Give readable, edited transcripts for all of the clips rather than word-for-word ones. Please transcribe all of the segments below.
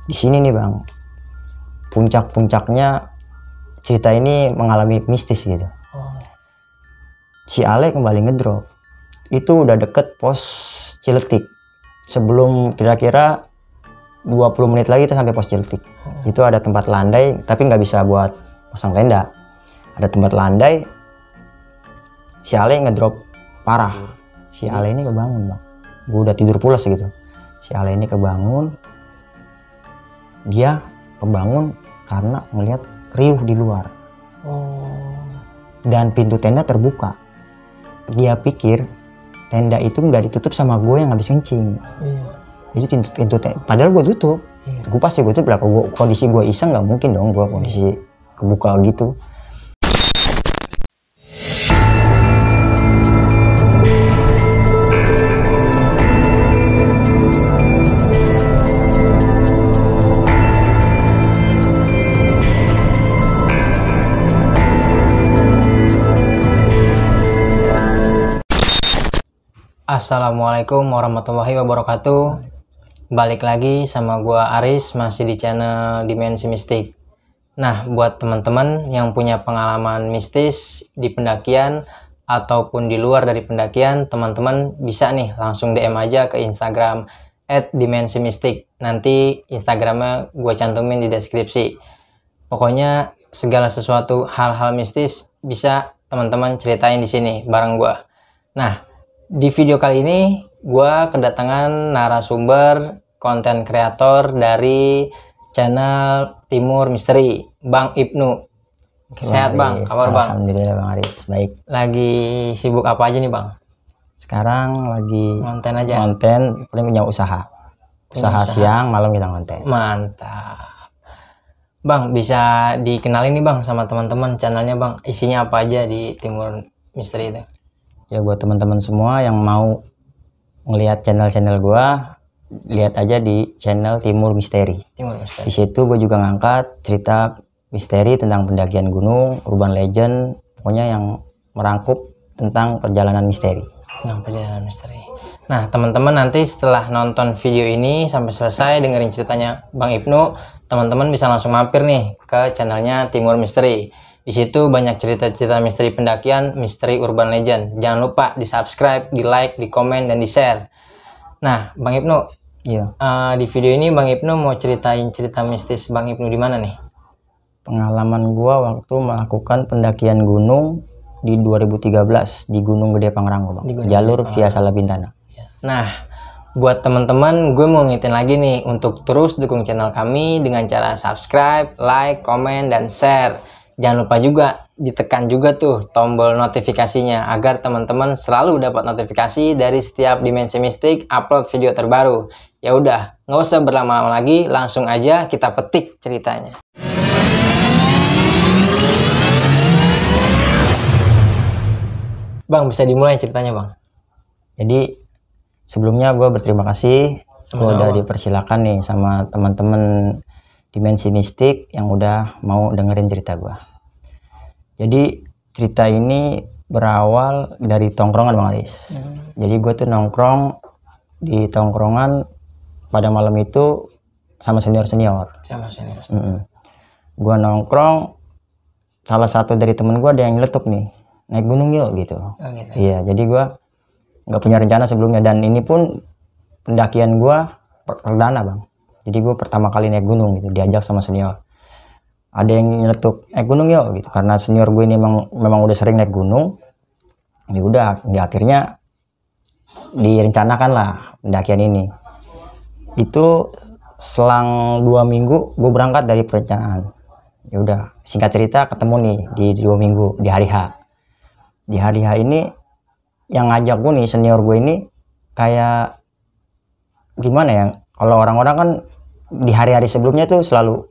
Di sini nih bang, puncak-puncaknya cerita ini mengalami mistis gitu. Si Ale kembali ngedrop. Itu udah deket pos Ciletik. Sebelum kira-kira 20 menit lagi kita sampai pos Ciletik. Itu ada tempat landai, tapi nggak bisa buat pasang tenda. Ada tempat landai. Si Ale ngedrop parah. Si Ale ini kebangun bang. Gue udah tidur pulas gitu. Si Ale ini kebangun. Dia kebangun karena ngelihat riuh di luar. Dan pintu tenda terbuka. Dia pikir tenda itu nggak ditutup sama gue yang habis kencing. Jadi pintu tenda, padahal gue tutup. Gue pasti gue tutup lah. Kondisi gue iseng nggak mungkin dong gue kondisi kebuka gitu. Assalamualaikum warahmatullahi wabarakatuh. Balik lagi sama gua Aris, masih di channel Dimensi Mistik. Nah, buat teman-teman yang punya pengalaman mistis di pendakian ataupun di luar dari pendakian, teman-teman bisa nih langsung DM aja ke Instagram @dimensimistik. Nanti Instagramnya gue cantumin di deskripsi. Pokoknya segala sesuatu hal-hal mistis bisa teman-teman ceritain di sini bareng gua. Nah, di video kali ini gue kedatangan narasumber konten kreator dari channel Timur Misteri, Bang Ibnu. Sehat Bang, kabar Bang? Alhamdulillah Bang Aris, baik. Lagi sibuk apa aja nih Bang? Sekarang lagi Konten aja? konten, paling punya usaha. Usaha siang, malam kita konten. Mantap. Bang, bisa dikenalin nih Bang sama teman-teman channelnya Bang, isinya apa aja di Timur Misteri itu? Ya buat teman-teman semua yang mau ngelihat channel-channel gua, lihat aja di channel Timur Misteri. Timur Misteri. Di situ gue juga ngangkat cerita misteri tentang pendakian gunung, urban legend, pokoknya yang merangkup tentang perjalanan misteri. Nah, perjalanan misteri. Nah, teman-teman nanti setelah nonton video ini sampai selesai dengerin ceritanya Bang Ibnu, teman-teman bisa langsung mampir nih ke channelnya Timur Misteri. Di situ banyak cerita-cerita misteri pendakian, misteri urban legend. Jangan lupa di-subscribe, di-like, di-komen, dan di-share. Nah, Bang Ibnu, Iya. Di video ini Bang Ibnu mau ceritain cerita mistis Bang Ibnu di mana nih? Pengalaman gua waktu melakukan pendakian gunung di 2013 di Gunung Gede Pangrango, Bang. Jalur via Salabintana. Nah, buat teman-teman, gue mau ngingetin lagi nih untuk terus dukung channel kami dengan cara subscribe, like, komen, dan share. Jangan lupa juga ditekan juga tuh tombol notifikasinya agar teman-teman selalu dapat notifikasi dari setiap Dimensi Mistik upload video terbaru. Ya udah, nggak usah berlama-lama lagi, langsung aja kita petik ceritanya. Bang, bisa dimulai ceritanya Bang. Jadi sebelumnya gue berterima kasih gue udah dipersilakan nih sama teman-teman Dimensi Mistik yang udah mau dengerin cerita gue. Jadi cerita ini berawal dari tongkrongan Bang Aris. Jadi gue tuh nongkrong di tongkrongan pada malam itu sama senior-senior. Sama senior. Gue nongkrong, salah satu dari temen gue ada yang nyeletuk nih, naik gunung yuk gitu. Gitu. Iya, jadi gue nggak punya rencana sebelumnya, dan ini pun pendakian gue perdana Bang. Jadi gue pertama kali naik gunung gitu, diajak sama senior. Ada yang nyeletuk naik gunung yuk gitu, karena senior gue ini memang udah sering naik gunung. Ya udah, akhirnya direncanakan lah pendakian ini. Itu selang 2 minggu gue berangkat dari perencanaan. Ya udah, singkat cerita ketemu nih di 2 minggu di hari H. Di hari H ini yang ngajak gue nih, senior gue ini kayak gimana ya, kalau orang-orang kan di hari-hari sebelumnya tuh selalu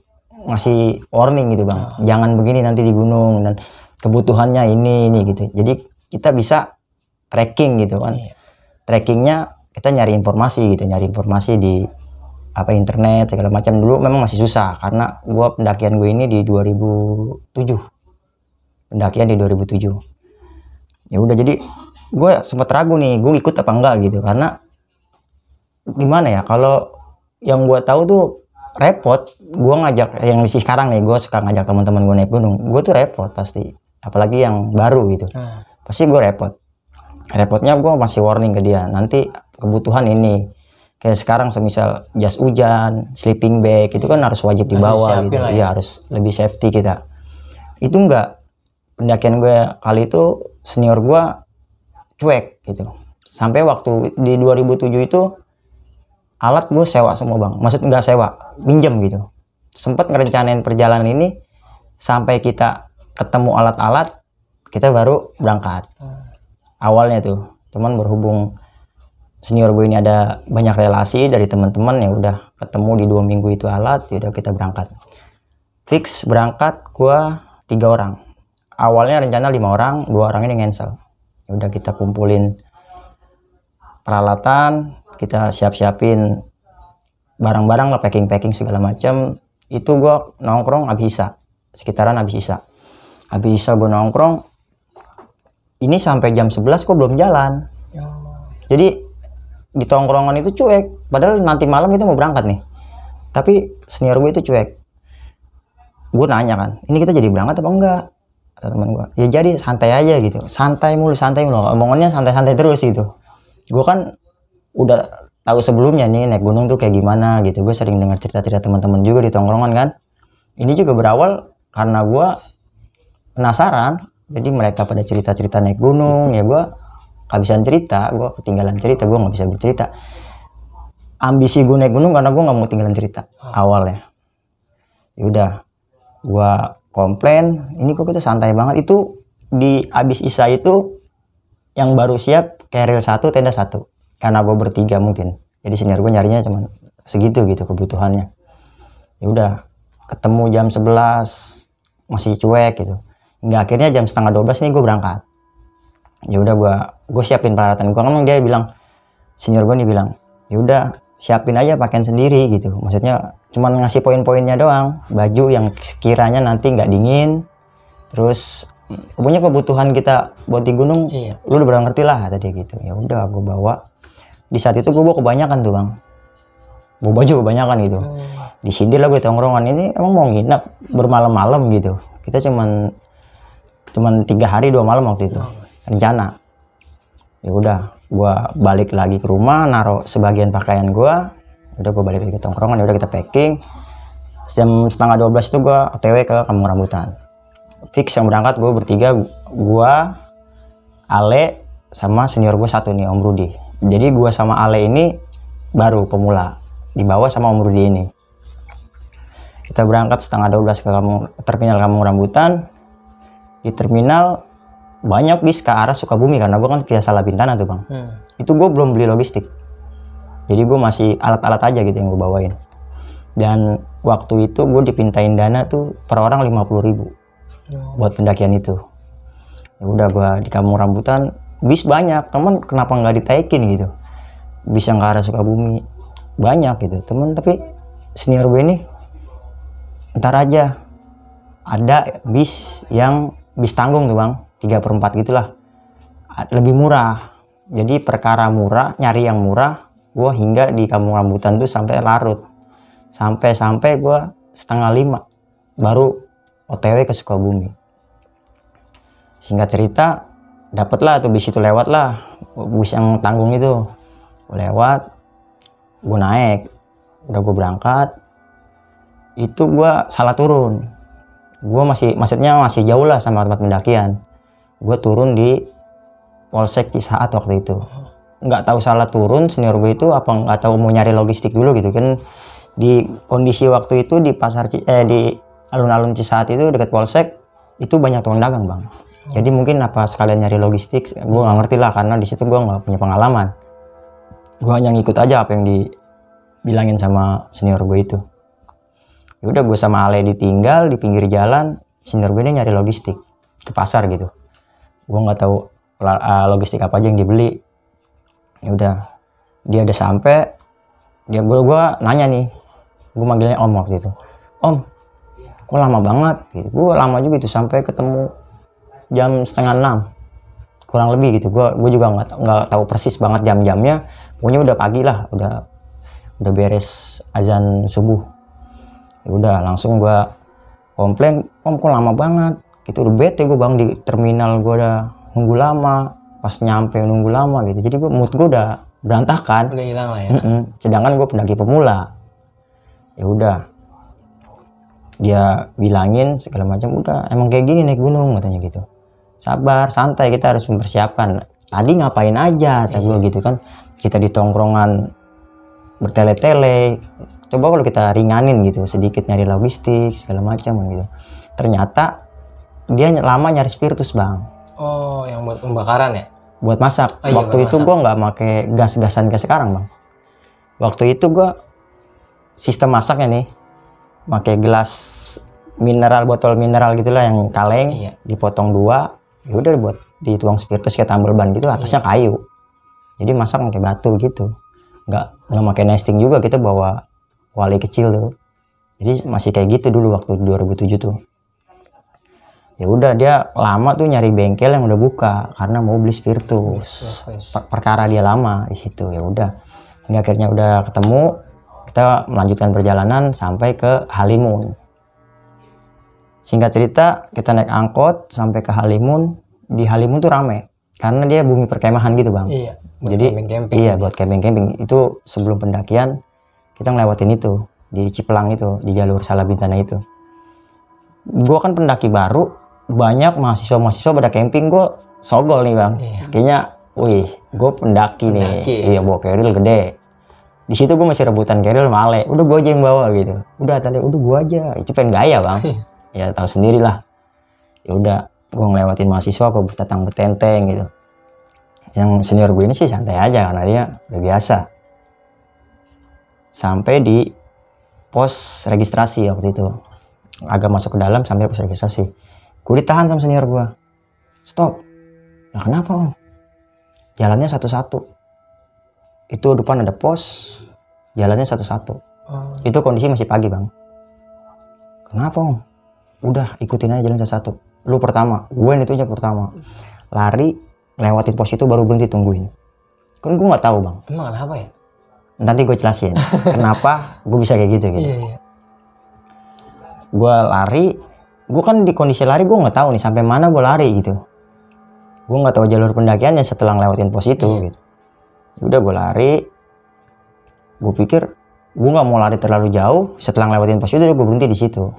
ngasih warning gitu Bang, jangan begini nanti di gunung dan kebutuhannya ini gitu. Jadi kita bisa tracking gitu kan. Trackingnya kita nyari informasi gitu, nyari informasi di internet segala macam. Dulu memang masih susah karena gua pendakian gue ini di 2007. Pendakian di 2007. Ya udah, jadi gue sempat ragu nih, gue ikut apa enggak gitu, karena gimana ya, kalau yang gue tahu tuh repot. Gue ngajak yang sekarang nih, gue suka ngajak teman-teman gue naik gunung, gue tuh repot pasti, apalagi yang baru gitu. Pasti gue repotnya gue masih warning ke dia, nanti kebutuhan ini kayak sekarang semisal jas hujan, sleeping bag itu kan harus wajib dibawa gitu. Iya, harus lebih safety kita. Itu enggak, pendakian gue kali itu senior gue cuek gitu. Sampai waktu di 2007 itu alat gue sewa semua bang, maksud nggak sewa, pinjam gitu. Sempat ngerencanain perjalanan ini sampai kita ketemu alat-alat, kita baru berangkat. Awalnya tuh, cuman berhubung senior gue ini ada banyak relasi dari teman-teman, ya udah ketemu di 2 minggu itu alat, ya udah kita berangkat. Fix berangkat gue 3 orang. Awalnya rencana 5 orang, 2 orang ini cancel. Ya udah kita kumpulin peralatan, kita siap-siapin barang-barang lah, packing segala macam. Itu gue nongkrong habis isa, sekitaran habis isa gue nongkrong. Ini sampai jam 11 kok belum jalan. Jadi di tongkrongan itu cuek, padahal nanti malam itu mau berangkat nih, tapi senior gue itu cuek. Gue nanya kan, ini kita jadi berangkat apa enggak, kata teman gue. Ya jadi santai aja gitu, santai mulu omongannya, santai-santai terus gitu. Gue kan udah tahu sebelumnya nih naik gunung tuh kayak gimana gitu, gue sering dengar cerita-cerita teman-teman juga di tongkrongan kan. Ini juga berawal karena gue penasaran, jadi mereka pada cerita-cerita naik gunung, ya gue kehabisan cerita, gue ketinggalan cerita, gue nggak bisa bercerita. Ambisi gue naik gunung karena gue nggak mau ketinggalan cerita awalnya. Ya udah, gue komplain, ini kok kita santai banget. Itu di abis isa itu yang baru siap keril 1, tenda 1, karena gue bertiga mungkin, jadi senior gue nyarinya cuman segitu gitu kebutuhannya. Ya udah, ketemu jam 11 masih cuek gitu, hingga akhirnya jam setengah 12 nih gue berangkat. Ya udah, gue siapin peralatan gue. Kan dia bilang, senior gue nih bilang, ya udah siapin aja pakaian sendiri gitu, maksudnya cuman ngasih poin-poinnya doang, baju yang sekiranya nanti nggak dingin, terus pokoknya kebutuhan kita buat di gunung, lu udah pernah ngerti lah tadi gitu. Ya udah, gue bawa. Di saat itu gue bawa kebanyakan tuh bang, gue baju kebanyakan gitu. Disindir lah gue tongkrongan, ini emang mau nginep bermalam-malam gitu, kita cuman 3 hari 2 malam waktu itu rencana. Ya udah, gua balik lagi ke rumah, naruh sebagian pakaian gua. Udah, gua balik lagi ke tongkrongan. Ya udah, kita packing. Jam setengah 12 itu gua OTW ke Kampung Rambutan. Fix yang berangkat gua bertiga, gua, Ale, sama senior gua 1 nih, Om Rudi. Jadi gua sama Ale ini baru pemula, dibawa sama Om Rudi ini. Kita berangkat setengah 12 ke terminal Kampung Rambutan. Di terminal banyak bis ke arah Sukabumi, karena gue kan via Salabintana tuh bang. Itu gue belum beli logistik, jadi gue masih alat-alat aja gitu yang gue bawain. Dan waktu itu gue dipintain dana tuh per orang 50.000 buat pendakian itu. Ya udah, gue di Kampung Rambutan bis banyak, temen kenapa nggak ditaikin gitu, bis yang ke arah Sukabumi banyak gitu temen. Tapi senior gue ini, ntar aja, ada bis yang bis tanggung tuh bang, 3/4 gitulah, lebih murah. Jadi perkara murah, nyari yang murah, gue hingga di Kampung Rambutan tuh sampai larut, sampai gue 4:30 baru OTW ke Sukabumi. Singkat cerita, dapatlah tuh bis itu, lewat lah bus yang tanggung itu, lewat, gue naik, udah gue berangkat. Itu gue salah turun, gue maksudnya masih jauh lah sama tempat pendakian. Gue turun di Polsek Cisaat waktu itu. Nggak tahu salah turun, senior gue itu apa nggak tahu mau nyari logistik dulu gitu kan. Di kondisi waktu itu di di alun-alun Cisaat itu dekat Polsek itu banyak tukang dagang bang. Jadi mungkin apa sekalian nyari logistik, gue nggak ngerti lah, karena di situ gue nggak punya pengalaman. Gue hanya ngikut aja apa yang dibilangin sama senior gue itu. Ya udah, gue sama Ale ditinggal di pinggir jalan, senior gue ini nyari logistik ke pasar gitu. Gue nggak tahu logistik apa aja yang dibeli. Ya udah, dia udah sampai, gue nanya nih, gue manggilnya Om waktu itu. Om, kok lama banget gitu. Gue lama juga itu, sampai ketemu jam 5:30 kurang lebih gitu. Gue juga nggak tahu persis banget jam-jamnya, pokoknya udah pagi lah, udah beres azan subuh. Ya udah langsung gua komplain, om kok lama banget gitu, udah bete gue bang, di terminal gue udah nunggu lama, pas nyampe nunggu lama gitu, jadi gue mood gue udah berantakan, Udah hilang lah ya. sedangkan gue pendaki pemula. Ya udah dia bilangin segala macam, udah emang kayak gini naik gunung katanya gitu, sabar santai, kita harus mempersiapkan. Tadi ngapain aja kata gue gitu kan, kita di tongkrongan bertele-tele, coba kalau kita ringanin gitu sedikit, nyari logistik segala macam gitu. Ternyata dia lama nyari spiritus bang. Oh, yang buat pembakaran ya? Buat masak. Oh, iya, Waktu buat itu masak. gue nggak pakai gas-gasan kayak sekarang bang. Waktu itu gue sistem masaknya nih pakai gelas mineral, botol mineral gitulah yang kaleng, Iya. dipotong 2, ya udah buat dituang spiritus kayak tambal ban gitu, atasnya kayu, jadi masak pakai batu gitu, nggak pakai nesting juga, kita bawa kuali kecil tuh, jadi masih kayak gitu dulu waktu 2007 tuh. Ya udah dia lama tuh nyari bengkel yang udah buka karena mau beli spiritus. Perkara dia lama di situ. Ya udah, ini akhirnya udah ketemu, kita melanjutkan perjalanan sampai ke Halimun. Singkat cerita, kita naik angkot sampai ke Halimun. Di Halimun tuh rame karena dia bumi perkemahan gitu bang. Iya. Jadi camping-camping. iya buat camping-camping. Itu sebelum pendakian kita ngelewatin itu di Cipelang itu, di jalur Salabintana itu. Gue kan pendaki baru, banyak mahasiswa pada camping, gue sogol nih bang. Iya. Kayaknya, wih, gue pendaki nih. Ya? Iya, bawa keril gede. Di situ gue masih rebutan keril male. Udah gue aja yang bawa gitu. Udah tadi, udah gue aja. Itu pengen gaya bang. Ya tahu sendiri lah. Ya udah, gue ngelewatin mahasiswa, gue bertatang betenteng gitu. Yang senior gue ini sih santai aja karena dia udah biasa. Sampai di pos registrasi waktu itu. Agak masuk ke dalam sampai pos registrasi. Gue ditahan sama senior gue. Stop. Nah kenapa om? Jalannya satu-satu. Itu depan ada pos, jalannya satu-satu. Itu kondisi masih pagi bang. Kenapa om? Udah ikutin aja jalan satu-satu. Lu pertama, gue yang ditunya pertama. Lari, lewatin pos itu baru berhenti tungguin. Kan gue nggak tahu bang. Emang kenapa ya? Nanti gue jelasin kenapa gue bisa kayak gitu. Iya. Gue lari, gue kan di kondisi lari gue nggak tahu nih sampai mana gue lari gitu. Gue nggak tahu jalur pendakiannya setelah ngelewatin pos itu. Gitu. Udah gue lari, gue pikir gue nggak mau lari terlalu jauh. Setelah ngelewatin pos itu gue berhenti di situ.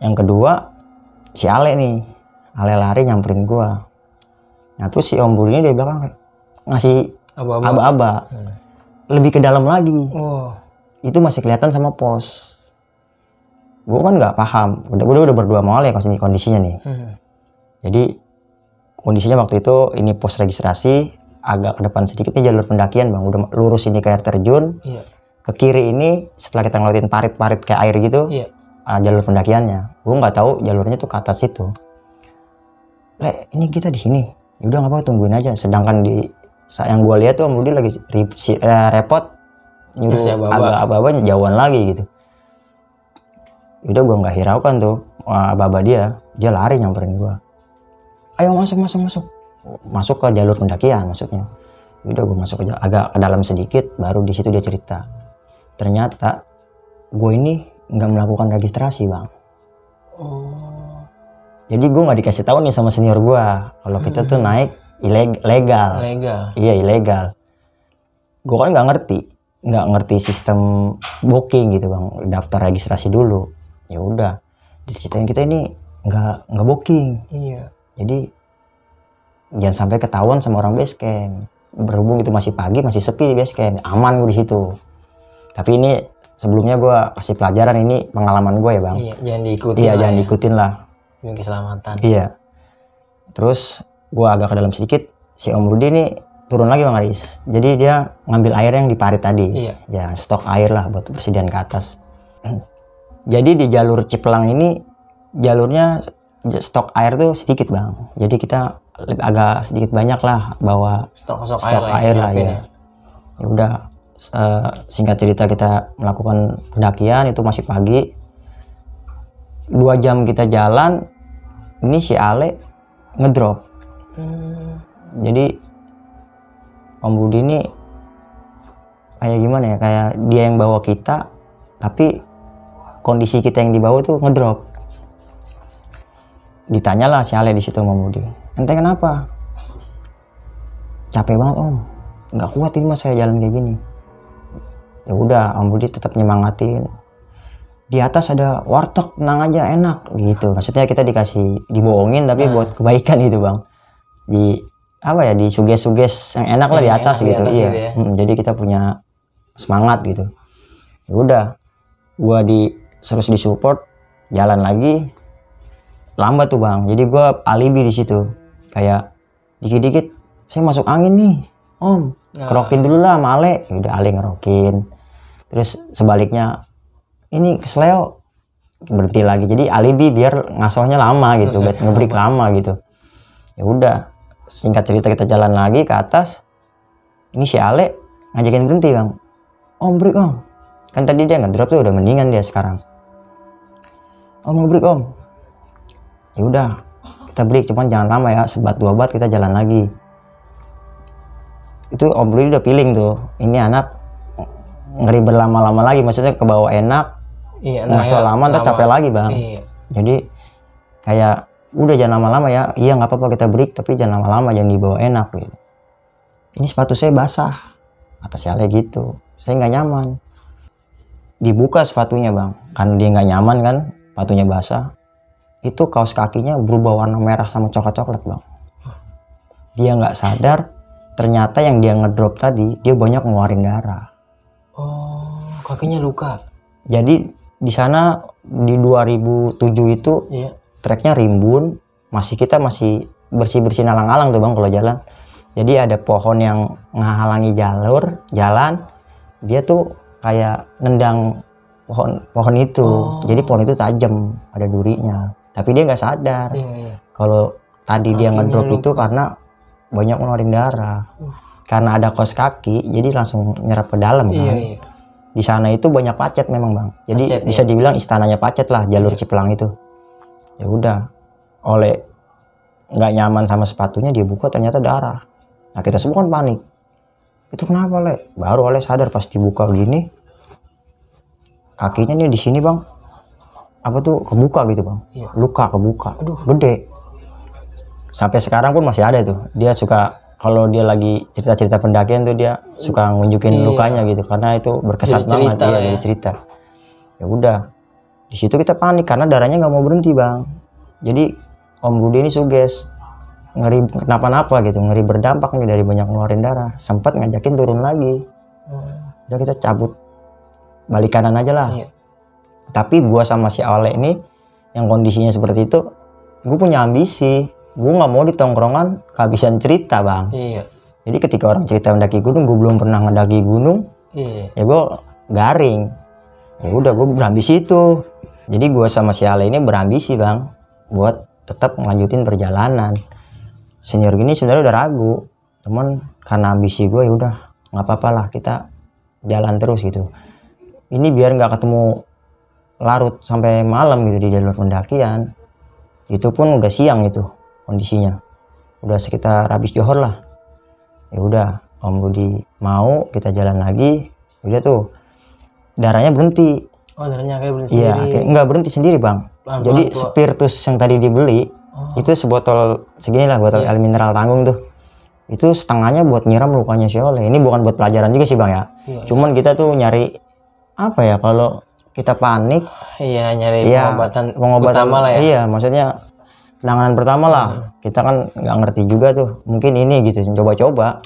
Yang kedua si Ale nih, Ale lari nyamperin gue. Nah terus si Om Budi ini dari belakang kayak ngasih aba-aba. Lebih ke dalam lagi. Itu masih kelihatan sama pos. Gue kan nggak paham. Udah berdua mau ya kondisinya nih. Jadi kondisinya waktu itu ini pos registrasi, agak ke depan sedikit ini jalur pendakian bang. Udah lurus ini kayak terjun. Ke kiri ini setelah kita ngelewatin parit-parit kayak air gitu, jalur pendakiannya. Gue nggak tahu jalurnya tuh ke atas itu. Le, ini kita di sini. Udah nggak apa-apa tungguin aja. Sedangkan di yang gue lihat tuh Om Budi lagi repot nyuruh agak aba-abanya jauhan lagi gitu. Udah gue nggak hiraukan tuh aba-aba dia lari nyamperin gue. Ayo masuk ke jalur pendakian maksudnya. Udah gue masuk aja agak ke dalam sedikit, baru di situ dia cerita. Ternyata gue ini nggak melakukan registrasi bang. Jadi gue nggak dikasih tahu nih sama senior gue kalau kita tuh naik ilegal. Iya ilegal. Gue kan nggak ngerti sistem booking gitu bang, daftar registrasi dulu. Ya udah diceritain kita ini nggak booking. Jadi jangan sampai ketahuan sama orang base camp. Berhubung itu masih pagi, masih sepi di base camp, aman gue di situ. Tapi ini sebelumnya gue kasih pelajaran, ini pengalaman gue ya bang. Jangan diikutin. Jangan diikutin lah. Demi keselamatan. Iya. Terus gue agak ke dalam sedikit, si Om Rudi ini turun lagi bang Aris. Jadi dia ngambil air yang di parit tadi. Ya stok air lah buat persediaan ke atas. Jadi di jalur Cipelang ini jalurnya stok air tuh sedikit bang. Jadi kita agak sedikit banyak lah bawa stok air lah ya. Ya udah singkat cerita kita melakukan pendakian itu masih pagi. 2 jam kita jalan, ini si Ale ngedrop. Jadi Om Budi ini kayak gimana ya, kayak dia yang bawa kita, tapi kondisi kita yang di bawah tuh ngedrop. Ditanyalah si Ale di situ sama Budi, ente kenapa? Capek banget om, nggak kuat ini mas saya jalan kayak gini. Ya udah, Om Budi tetap nyemangatin. Di atas ada warteg, tenang aja, enak gitu. Maksudnya kita dibohongin tapi buat kebaikan gitu bang. Di apa ya, di suges yang enak lah di atas gitu. Iya. Ya. Jadi kita punya semangat gitu. Ya udah, gua terus disupport, jalan lagi. Lambat tuh bang. Jadi gua alibi di situ. Kayak dikit-dikit saya masuk angin nih, om. Kerokin dulu lah, Male. Ya udah, Ale ngerokin. Terus sebaliknya, ini kesleo, berhenti lagi. Jadi alibi biar ngasohnya lama gitu, ngebreak lama gitu. Ya udah, singkat cerita kita jalan lagi ke atas. Ini si Ale ngajakin berhenti bang. Om break om, kan tadi dia ngedrop tuh, udah mendingan dia sekarang. Om mau break om. Ya udah, kita break, cuman jangan lama ya, sebat 2 bat kita jalan lagi. Itu Om Budi udah feeling tuh, ini anak ngeri berlama-lama lagi, maksudnya ke bawah enak, ngaso lama ntar capek lagi bang. Iya. Jadi kayak udah jangan lama-lama ya, iya nggak apa-apa kita break, tapi jangan lama-lama, jangan dibawa enak gitu. Ini sepatu saya basah, kata si Ale gitu, saya nggak nyaman. Dibuka sepatunya bang, kan dia nggak nyaman kan, sepatunya basah. Itu kaos kakinya berubah warna merah sama coklat-coklat bang. Dia nggak sadar, ternyata yang dia ngedrop tadi, dia banyak ngeluarin darah. Oh, kakinya luka. Jadi di sana di 2007 itu treknya rimbun, kita masih bersih-bersih alang-alang tuh bang kalau jalan. Jadi ada pohon yang menghalangi jalan, dia tuh kayak nendang pohon itu. Jadi pohon itu tajam, ada durinya. Tapi dia nggak sadar kalau tadi dia ngedrop itu karena banyak ngeluarin darah. Karena ada kaos kaki, jadi langsung nyerap ke dalam kan. Di sana itu banyak pacet memang bang. Jadi pacet, bisa dibilang istananya pacet lah, jalur Cipelang itu. Ya udah, Oleh nggak nyaman sama sepatunya, dia buka ternyata darah. Nah kita semua kan panik. Itu kenapa Le? Baru Oleh sadar pas dibuka gini, kakinya nih di sini bang, apa tuh kebuka gitu bang. Luka kebuka, gede. Sampai sekarang pun masih ada tuh. Dia suka kalau dia lagi cerita-cerita pendakian tuh, dia suka nunjukin lukanya gitu, karena itu berkesan banget dia dari cerita. Ya udah, di situ kita panik karena darahnya nggak mau berhenti bang. Jadi Om Budi ini suges, ngeri kenapa-napa gitu, ngeri berdampak nih dari banyak ngeluarin darah. Sempat ngajakin turun lagi. Udah kita cabut, balik kanan aja lah. Tapi gua sama si Ale ini yang kondisinya seperti itu, gue punya ambisi. Gue nggak mau di tongkrongan kehabisan cerita bang. Jadi ketika orang cerita mendaki gunung, gue belum pernah mendaki gunung, ya gue garing. Ya udah, gue berambisi itu. Jadi gue sama si Ale ini berambisi bang, buat tetap melanjutin perjalanan. Senior gini sebenarnya udah ragu, teman karena ambisi gue, ya udah nggak apa-apa lah, kita jalan terus gitu. Ini biar nggak ketemu larut sampai malam gitu di jalur pendakian. Itu pun udah siang itu kondisinya, udah sekitar habis johor lah. Ya udah, Om Budi mau kita jalan lagi. Udah tuh darahnya berhenti. Oh, darahnya akhirnya berhenti. Iya, akhirnya nggak berhenti sendiri bang. Jadi spiritus yang tadi dibeli itu sebotol segini lah, botol air mineral tanggung tuh. Itu setengahnya buat nyiram lukanya si Oleh. Ini bukan buat pelajaran juga sih bang ya. Cuman kita tuh nyari apa ya, kalau kita panik. Nyari pengobatan utama lah ya. Iya, maksudnya penanganan pertama lah. Kita kan nggak ngerti juga tuh, mungkin ini gitu, coba-coba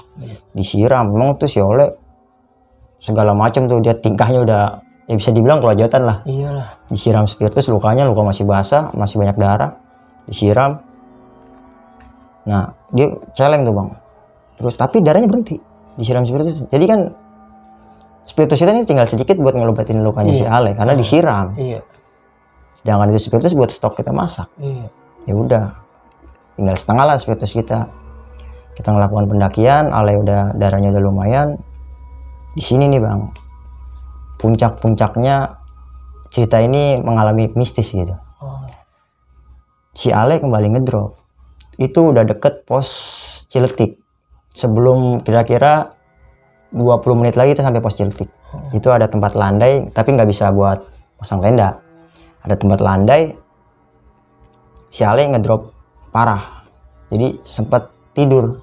disiram. Memang tuh si Oleh segala macam tuh, dia tingkahnya udah ya bisa dibilang kelajatan lah. Iyalah. Disiram spiritus, luka masih basah, masih banyak darah, disiram. Nah dia celeng tuh bang. Terus tapi darahnya berhenti, disiram spiritus. Jadi kan spiritus kita ini tinggal sedikit buat ngelobatin lukanya si Ale karena disiram. Sedangkan itu spiritus buat stok kita masak. Ya udah, tinggal setengah lah spiritus kita ngelakukan pendakian. Ale udah darahnya udah lumayan. Di sini nih bang, puncak-puncaknya cerita ini mengalami mistis gitu. Si Ale kembali ngedrop itu udah deket pos Ciletik. Sebelum kira-kira 20 menit lagi kita sampai pos Ciletik. Itu ada tempat landai tapi nggak bisa buat pasang tenda. ada tempat landai, si Ale ngedrop parah, jadi sempat tidur.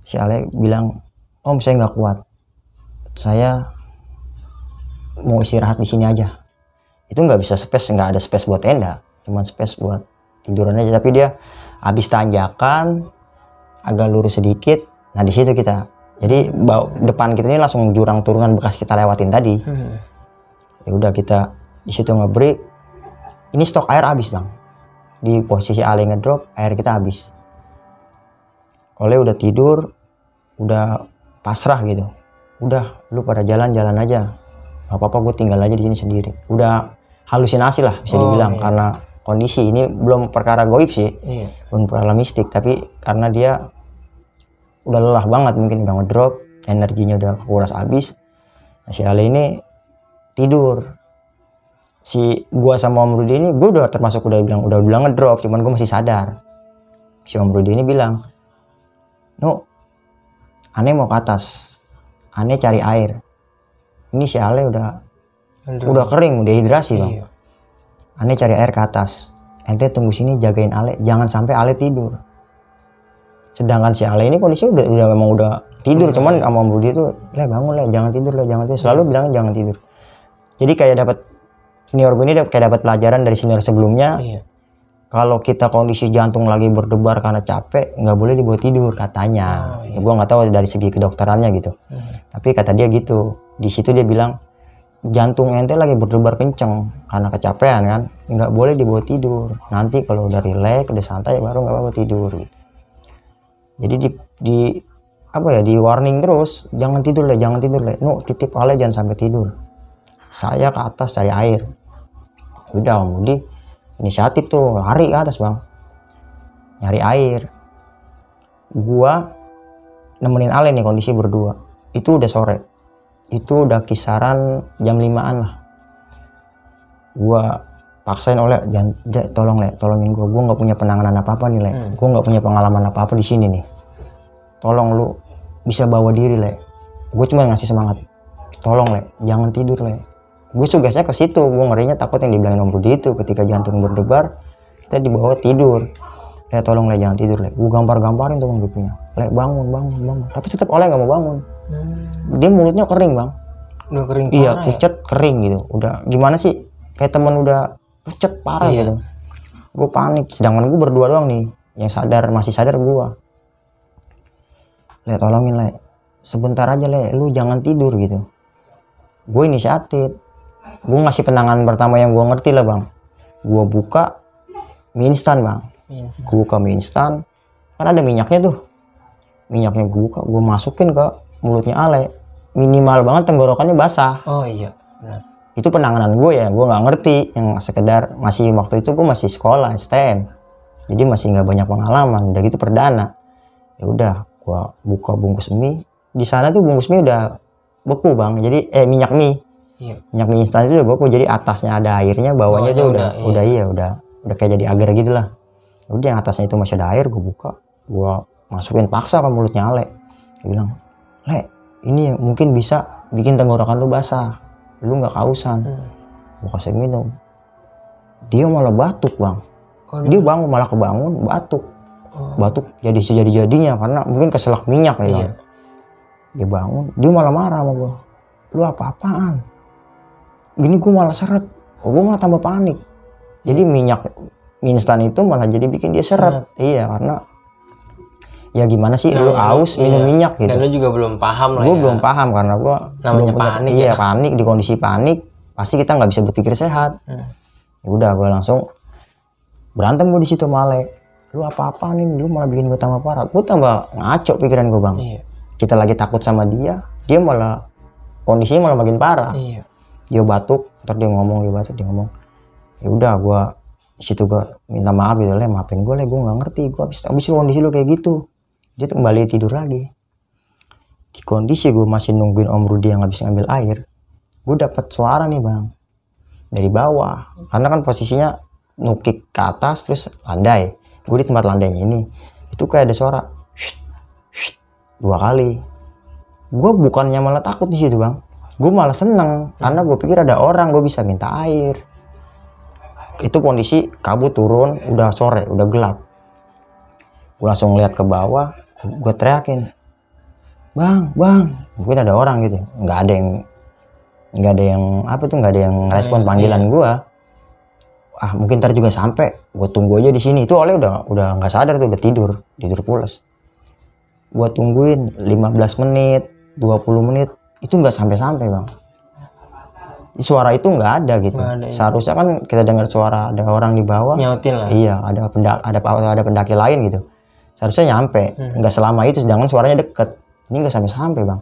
Si Ale bilang, Om saya nggak kuat, saya mau istirahat di sini aja. Itu nggak bisa space, nggak ada space buat tenda, cuma space buat tiduran aja. Tapi dia habis tanjakan agak lurus sedikit, nah di situ kita, jadi depan kita ini langsung jurang turunan bekas kita lewatin tadi. Ya udah kita di situ ngebreak. Ini stok air habis bang, di posisi Ale ngedrop air kita habis. Oleh udah tidur, udah pasrah gitu, udah lu pada jalan-jalan aja, gak apa-apa gue tinggal aja di sini sendiri. Udah halusinasi lah bisa dibilang, karena kondisi ini belum perkara goib sih, belum perkara mistik, tapi karena dia udah lelah banget, mungkin udah ngedrop, energinya udah kuras habis. Nah, si Ale ini tidur. Si gua sama Om Rudi ini, gua udah termasuk udah bilang ngedrop, cuman gua masih sadar. Si Om Rudi ini bilang, "No, Ane mau ke atas, Ane cari air." Ini si Ale udah kering, udah hidrasi bang. Ane cari air ke atas, ente tunggu sini jagain Ale, jangan sampai Ale tidur. Sedangkan si Ale ini kondisinya udah tidur, cuman sama Om Rudi itu, "Le bangun Le, jangan tidur Le, jangan tidur." Selalu bilangnya jangan tidur. Jadi kayak dapat senior gue ini kayak dapat pelajaran dari senior sebelumnya. Kalau kita kondisi jantung lagi berdebar karena capek, nggak boleh dibawa tidur katanya. Ya, gue nggak tahu dari segi kedokterannya gitu. Tapi kata dia gitu. Di situ dia bilang, jantung ente lagi berdebar kenceng karena kecapean kan, nggak boleh dibawa tidur. Nanti kalau udah rileks, udah santai, baru nggak apa-apa tidur. Gitu. Jadi di warning terus, jangan tidur Le, jangan tidur Le. No, titip Ale jangan sampai tidur. Saya ke atas cari air. Udah Om Rudi inisiatif tuh lari ke atas bang, nyari air. Gua nemenin Ale nih kondisi berdua. Itu udah sore, itu udah kisaran jam 5-an lah. Gua paksain Oleh, tolong Le, tolongin gua nggak punya penanganan apa-apa nih Le, gua nggak punya pengalaman apa-apa di sini nih. Tolong lu bisa bawa diri Le, gue cuma ngasih semangat. Tolong Le, jangan tidur Le. Gue tugasnya ke situ, gue ngerinya takut yang dibilangin Om Rudi itu, ketika jantung berdebar kita dibawa tidur. Le tolong Le, jangan tidur Le. Gue gamparin tuh bang punya. Le bangun. Tapi tetap Oleh nggak mau bangun. Dia mulutnya kering bang. Udah kering parah. Iya, pucet ya? Kering gitu. Udah gimana sih? Kayak temen udah pucet parah gitu. Gue panik. Sedangkan gue berdua doang nih, yang masih sadar gue. Le tolongin Le, sebentar aja Le, lu jangan tidur gitu. Gue inisiatif. Gue ngasih penanganan pertama yang gue ngerti lah bang. Gue buka mie instan bang. Gue buka mie instan, kan ada minyaknya tuh. Minyaknya gue buka, gue masukin ke mulutnya Ale. Minimal banget tenggorokannya basah. Oh iya. Benar. Itu penanganan gue ya, gue nggak ngerti. Yang sekedar masih waktu itu gue masih sekolah STM, jadi masih nggak banyak pengalaman. Udah gitu perdana. Ya udah, gue buka bungkus mie. Di sana tuh bungkus mie udah beku bang. Jadi minyak mie. Minyak mie instan itu udah beku, jadi atasnya ada airnya, bawahnya tuh udah kayak jadi agar gitu lah. Udah yang atasnya itu masih ada air, gue buka, gue masukin paksa ke mulutnya Ale. Dia bilang, Le, ini mungkin bisa bikin tenggorokan lu basah, lu nggak kausan. Gue kasih minum, dia malah batuk bang. Dia bangun malah kebangun batuk. Batuk jadi sejadi-jadinya karena mungkin keselak minyak ya. Dia bangun, dia malah marah sama gue. Lu apa-apaan? Gini gue malah seret, gue malah tambah panik. Jadi minyak mie instan itu malah jadi bikin dia seret. Iya, karena ya gimana sih lu aus minum minyak gitu. Dan lu juga belum paham lah. Gue belum paham karena gue namanya panik. Iya, panik, di kondisi panik pasti kita nggak bisa berpikir sehat. Ya udah, gue langsung berantem gue di situ Ale. Lu apa-apa nih, lu malah bikin gue tambah parah. Gue tambah ngaco pikiran gue bang. Kita lagi takut sama dia malah kondisinya malah makin parah. Dia batuk, ntar dia ngomong, ya udah gue situ gue minta maaf gitu Le, maafin gue Le, gue nggak ngerti, gue habis kondisi lu kayak gitu. Dia kembali tidur lagi. Di kondisi gue masih nungguin Om Rudi yang habis ngambil air, gue dapat suara nih bang dari bawah, karena kan posisinya nukik ke atas terus landai. Gue di tempat landainya ini, itu kayak ada suara shh, shh, 2 kali. Gue bukannya malah takut di situ bang, gue malah seneng karena gue pikir ada orang, gue bisa minta air. itu kondisi kabut turun, udah sore, udah gelap. Gue langsung lihat ke bawah, gue teriakin, bang, mungkin ada orang gitu. Nggak ada yang nggak ada yang respon panggilan gue. Mungkin ntar juga sampai, gue tunggu aja di sini. Itu oleh udah nggak sadar tuh, udah tidur pules. Gue tungguin 15 menit 20 menit, itu nggak sampai bang. Suara itu nggak ada gitu. Seharusnya kan kita dengar suara ada orang di bawah, nyautin lah. Iya, ada pendaki lain gitu, seharusnya nyampe. Nggak selama itu, sedangkan suaranya deket. Ini nggak sampai bang.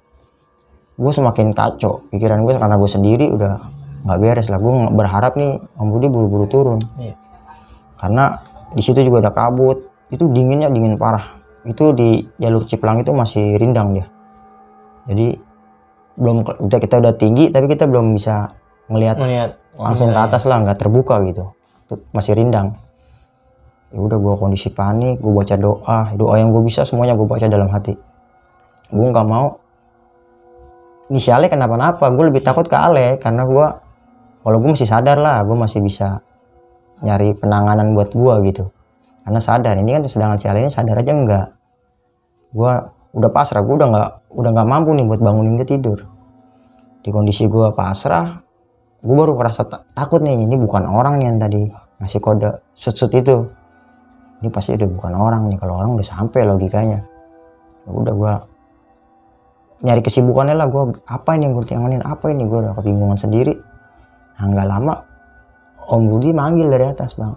Gue semakin kacau pikiran gue, karena gue sendiri udah nggak beres lah. Gue berharap nih Om Budi buru-buru turun. Karena di situ juga ada kabut, itu dinginnya dingin parah. Itu di jalur Ciplang itu masih rindang dia. Jadi kita udah tinggi, tapi kita belum bisa ngelihat langsung ke atas lah, nggak terbuka gitu, masih rindang. Ya udah, gue kondisi panik, gue baca doa yang gue bisa semuanya gue baca dalam hati. Gue nggak mau ini si Ale kenapa-napa. Gue lebih takut ke Ale, karena kalau gue masih sadar lah, gue masih bisa nyari penanganan buat gue gitu, karena sadar. Ini kan sedangkan si Ale ini sadar aja enggak. Gue udah pasrah, gue udah nggak mampu nih buat bangunin dia tidur. Di kondisi gue pasrah, gue baru merasa takut nih. Ini bukan orang nih yang tadi ngasih kode sut itu. Ini pasti udah bukan orang nih. Kalau orang udah sampai logikanya. Udah, gue nyari kesibukannya lah. Gue apa ini yang gue tanganin, apa ini, gue udah kebingungan sendiri. Nah, nggak lama Om Budi manggil dari atas bang,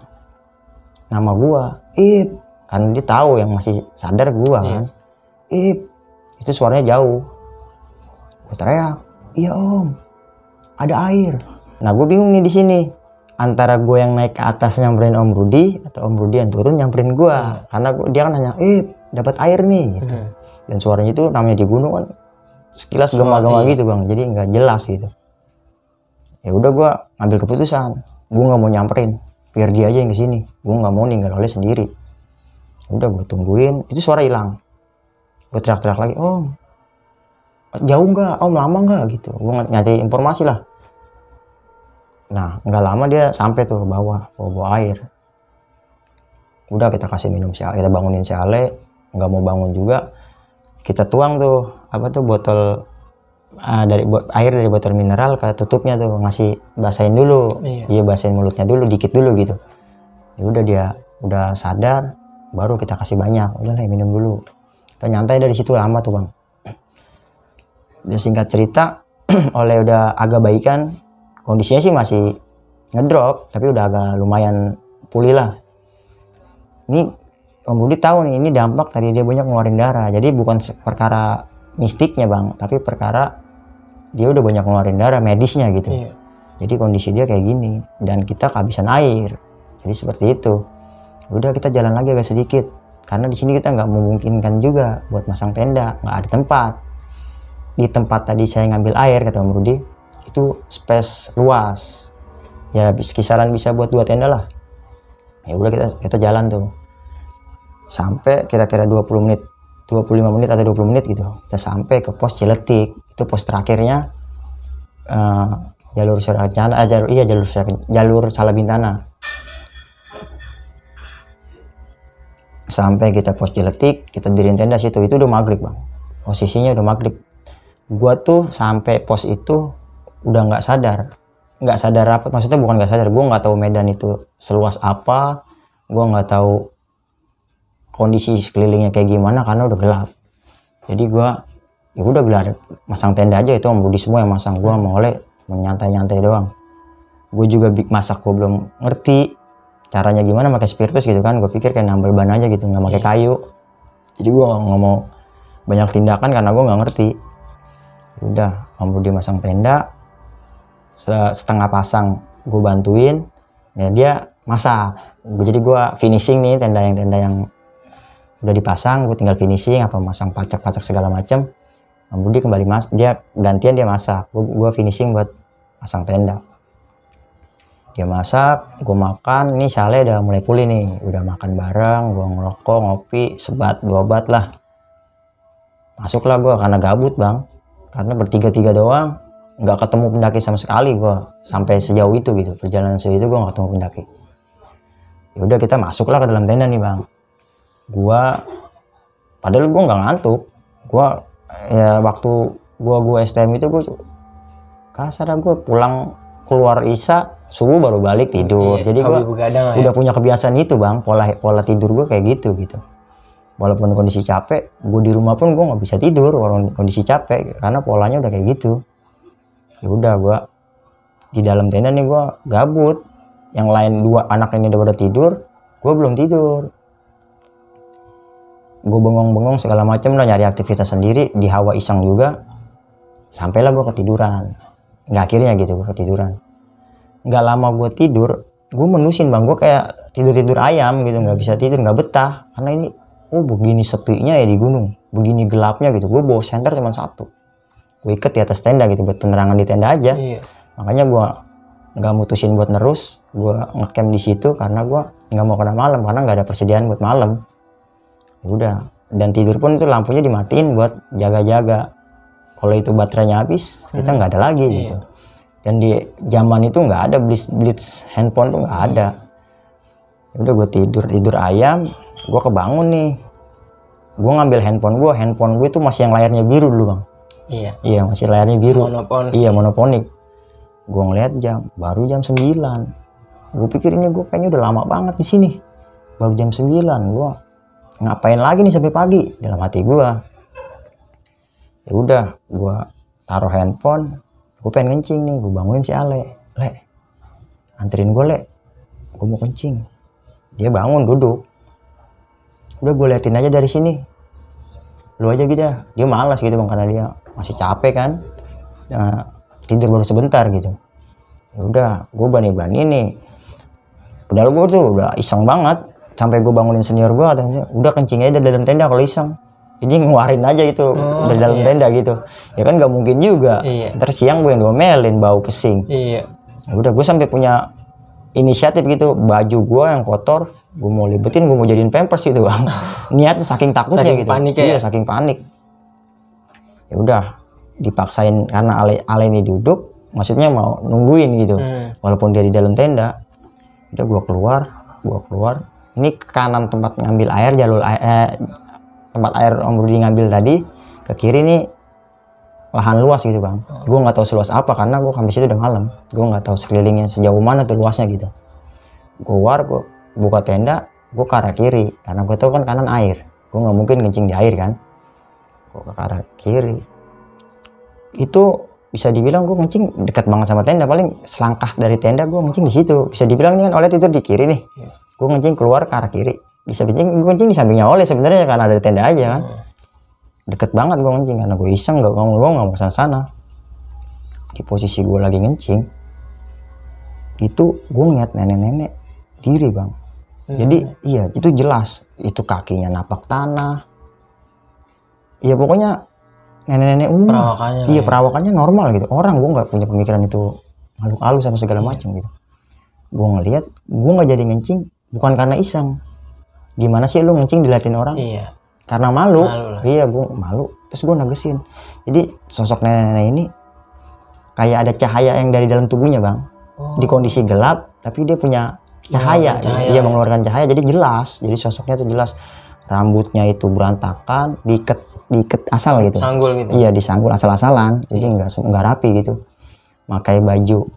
nama gue Ip, karena dia tahu yang masih sadar gue kan. Ip, itu suaranya jauh. Gue teriak, iya Om, ada air. Nah, gue bingung nih di sini, antara gue yang naik ke atas nyamperin Om Rudi, atau Om Rudi yang turun nyamperin gue. Karena dia kan nanya, dapat air nih gitu. Dan suaranya itu namanya di gunung kan sekilas gema-gema gitu bang, jadi nggak jelas gitu. Ya udah, gue ngambil keputusan, gue nggak mau nyamperin, biar dia aja yang kesini. Gue nggak mau ninggal oleh sendiri. Udah, gue tungguin, itu suara hilang. Gue teriak-teriak lagi, Om, jauh nggak, Om, lama nggak gitu. Gue nyari informasi lah. Nah, nggak lama dia sampai tuh ke bawah, bawa air. Udah, kita kasih minum si Ale, kita bangunin si Ale. Nggak mau bangun juga, kita tuang tuh botol air dari botol mineral ke tutupnya tuh, ngasih basahin dulu. Iya, basahin mulutnya dulu, dikit dulu gitu. Ya udah, dia udah sadar, baru kita kasih banyak. Udah lah, minum dulu. Kita nyantai dari situ lama tuh bang. Dia singkat cerita, oleh udah agak baikan, kondisinya sih masih ngedrop, tapi udah agak lumayan pulih lah. Ini Om Budi tahu nih, ini dampak tadi dia banyak ngeluarin darah. Jadi bukan perkara mistiknya bang, tapi perkara dia udah banyak ngeluarin darah medisnya gitu. Jadi kondisi dia kayak gini, dan kita kehabisan air. Jadi seperti itu. Udah, kita jalan lagi agak sedikit, karena di sini kita nggak memungkinkan juga buat masang tenda, nggak ada tempat. Di tempat tadi saya ngambil air, kata Om Rudi, itu space luas, ya kisaran bisa buat 2 tenda lah. Ya udah, kita jalan tuh sampai kira-kira 20 menit 25 menit atau 20 menit gitu. Kita sampai ke pos Ciletik, itu pos terakhirnya jalur Salabintana. Sampai kita pos Ciletik, kita diriin tenda situ. Itu udah maghrib bang, posisinya udah maghrib. Gua tuh sampai pos itu udah nggak sadar apa, maksudnya bukan nggak sadar, gua nggak tahu medan itu seluas apa, gua nggak tahu kondisi sekelilingnya kayak gimana karena udah gelap. Jadi gua ya udah bilang masang tenda aja, itu Om Budi semua yang masang, gua mau oleh nyantai-nyantai doang. Gue juga masak, gue belum ngerti caranya gimana pakai spiritus gitu kan. Gue pikir kayak nambal ban aja gitu, nggak pakai kayu. Jadi gue nggak mau banyak tindakan karena gue nggak ngerti. Udah, Om Budi masang tenda setengah pasang, gue bantuin. Ya dia masak. Jadi gue finishing nih tenda yang udah dipasang, gue tinggal finishing apa masang pacak segala macam. Om Budi kembali dia gantian, dia masak, gue finishing buat pasang tenda. Dia masak, gue makan. Ini Sale udah mulai pulih nih, udah makan bareng, gue ngerokok, ngopi, sebat 2 bat lah. Masuklah gue karena gabut bang, karena bertiga-tiga doang, nggak ketemu pendaki sama sekali. Gue sampai sejauh itu gitu, perjalanan sejauh itu gue nggak ketemu pendaki. Ya udah kita masuklah ke dalam tenda nih bang. Padahal gue nggak ngantuk. Waktu gue STM itu gue kasar, gue pulang keluar Isya subuh baru balik tidur. Jadi gue udah punya kebiasaan itu bang, pola tidur gue kayak gitu. Walaupun kondisi capek, gue di rumah pun gue nggak bisa tidur walaupun kondisi capek karena polanya udah kayak gitu. Ya udah gue di dalam tenda nih gue gabut. Yang lain 2 anak ini udah pada tidur, gue belum tidur. Gue bengong-bengong segala macam lah, nyari aktivitas sendiri di hawa iseng juga. Sampailah gue ketiduran. Nggak akhirnya gitu gue ketiduran. Nggak lama gue tidur, gue menusin bang, gue kayak tidur ayam gitu, nggak bisa tidur, nggak betah. Karena ini, begini sepinya ya di gunung, begini gelapnya gitu. Gue bawa senter cuma 1. Gue ikat di atas tenda gitu buat penerangan di tenda aja. Makanya gue nggak mutusin buat nerus, gue ngecamp di situ karena gue nggak mau kena malam, karena nggak ada persediaan buat malam. Ya udah, dan tidur pun itu lampunya dimatiin buat jaga-jaga. Kalau itu baterainya habis, kita nggak ada lagi gitu. Dan di zaman itu nggak ada blitz handphone tuh nggak ada. Ya udah gue tidur ayam, gue kebangun nih. Gue ngambil handphone gue itu masih yang layarnya biru dulu bang. Iya masih layarnya biru. Monoponik. Gue ngeliat baru jam 9. Gue pikir ini gue kayaknya udah lama banget di sini. Baru jam 9, gue ngapain lagi nih sampai pagi dalam hati gue. Ya udah, gue taruh handphone, gue pengen kencing nih, gue bangunin si Ale, anterin gue gue mau kencing. Dia bangun duduk. Udah gue liatin aja dari sini, lu aja gitu. Dia malas gitu bang karena dia masih capek kan. Tidur baru sebentar gitu. Ya udah, gue bani nih. Padahal gue tuh udah iseng banget. Sampai gue bangunin senior gue, udah kencing aja dari dalam tenda kalau iseng. Jadi ngeluarin aja itu dari dalam tenda gitu. Ya kan nggak mungkin juga. Ntar siang gue yang domelin bau pesing. Ya udah, gue sampai punya inisiatif gitu. Baju gue yang kotor, gue mau libetin, gue mau jadiin pampers gitu bang. Niatnya saking takutnya gitu. Panik ya? Iya, saking panik. Ya udah, dipaksain karena Ale ini duduk, maksudnya mau nungguin gitu. Walaupun dia di dalam tenda. Udah gue keluar. Ini ke kanan tempat ngambil air, tempat air Om Rudi ngambil tadi, ke kiri nih lahan luas gitu bang. Gue nggak tahu seluas apa karena gue habis itu udah malam. Gue nggak tahu sekelilingnya sejauh mana tuh luasnya gitu. Gue buka tenda, gue ke arah kiri karena gue tahu kan kanan air. Gue nggak mungkin kencing di air kan. Gue ke arah kiri. Itu bisa dibilang gue kencing dekat banget sama tenda, paling selangkah dari tenda gue kencing di situ. Bisa dibilang ini kan Oleh tidur di kiri nih. Gue kencing keluar ke arah kiri. Bisa gue kencing di sampingnya Oleh sebenarnya karena ada tenda aja kan. Deket banget gue kencing karena gue iseng, gue nggak mau sana. Di posisi gue lagi kencing itu gue ngeliat nenek-nenek diri bang. Jadi iya itu jelas, itu kakinya napak tanah. Iya pokoknya nenek-nenek umum. Perawakannya normal gitu. Orang, gue nggak punya pemikiran itu makhluk halus sama segala macam gitu. Gue ngeliat, gue nggak jadi kencing bukan karena iseng. Gimana sih lu kencing diliatin orang? Karena malu. Iya, gue malu. Terus gue nagesin. Jadi sosok nenek-nenek ini kayak ada cahaya yang dari dalam tubuhnya bang. Di kondisi gelap, tapi dia punya cahaya. Dia mengeluarkan cahaya, jadi jelas. Jadi sosoknya tuh jelas. Rambutnya itu berantakan, diikat asal gitu. Sanggul gitu. Iya, disanggul asal-asalan. Jadi nggak rapi gitu. Pakai baju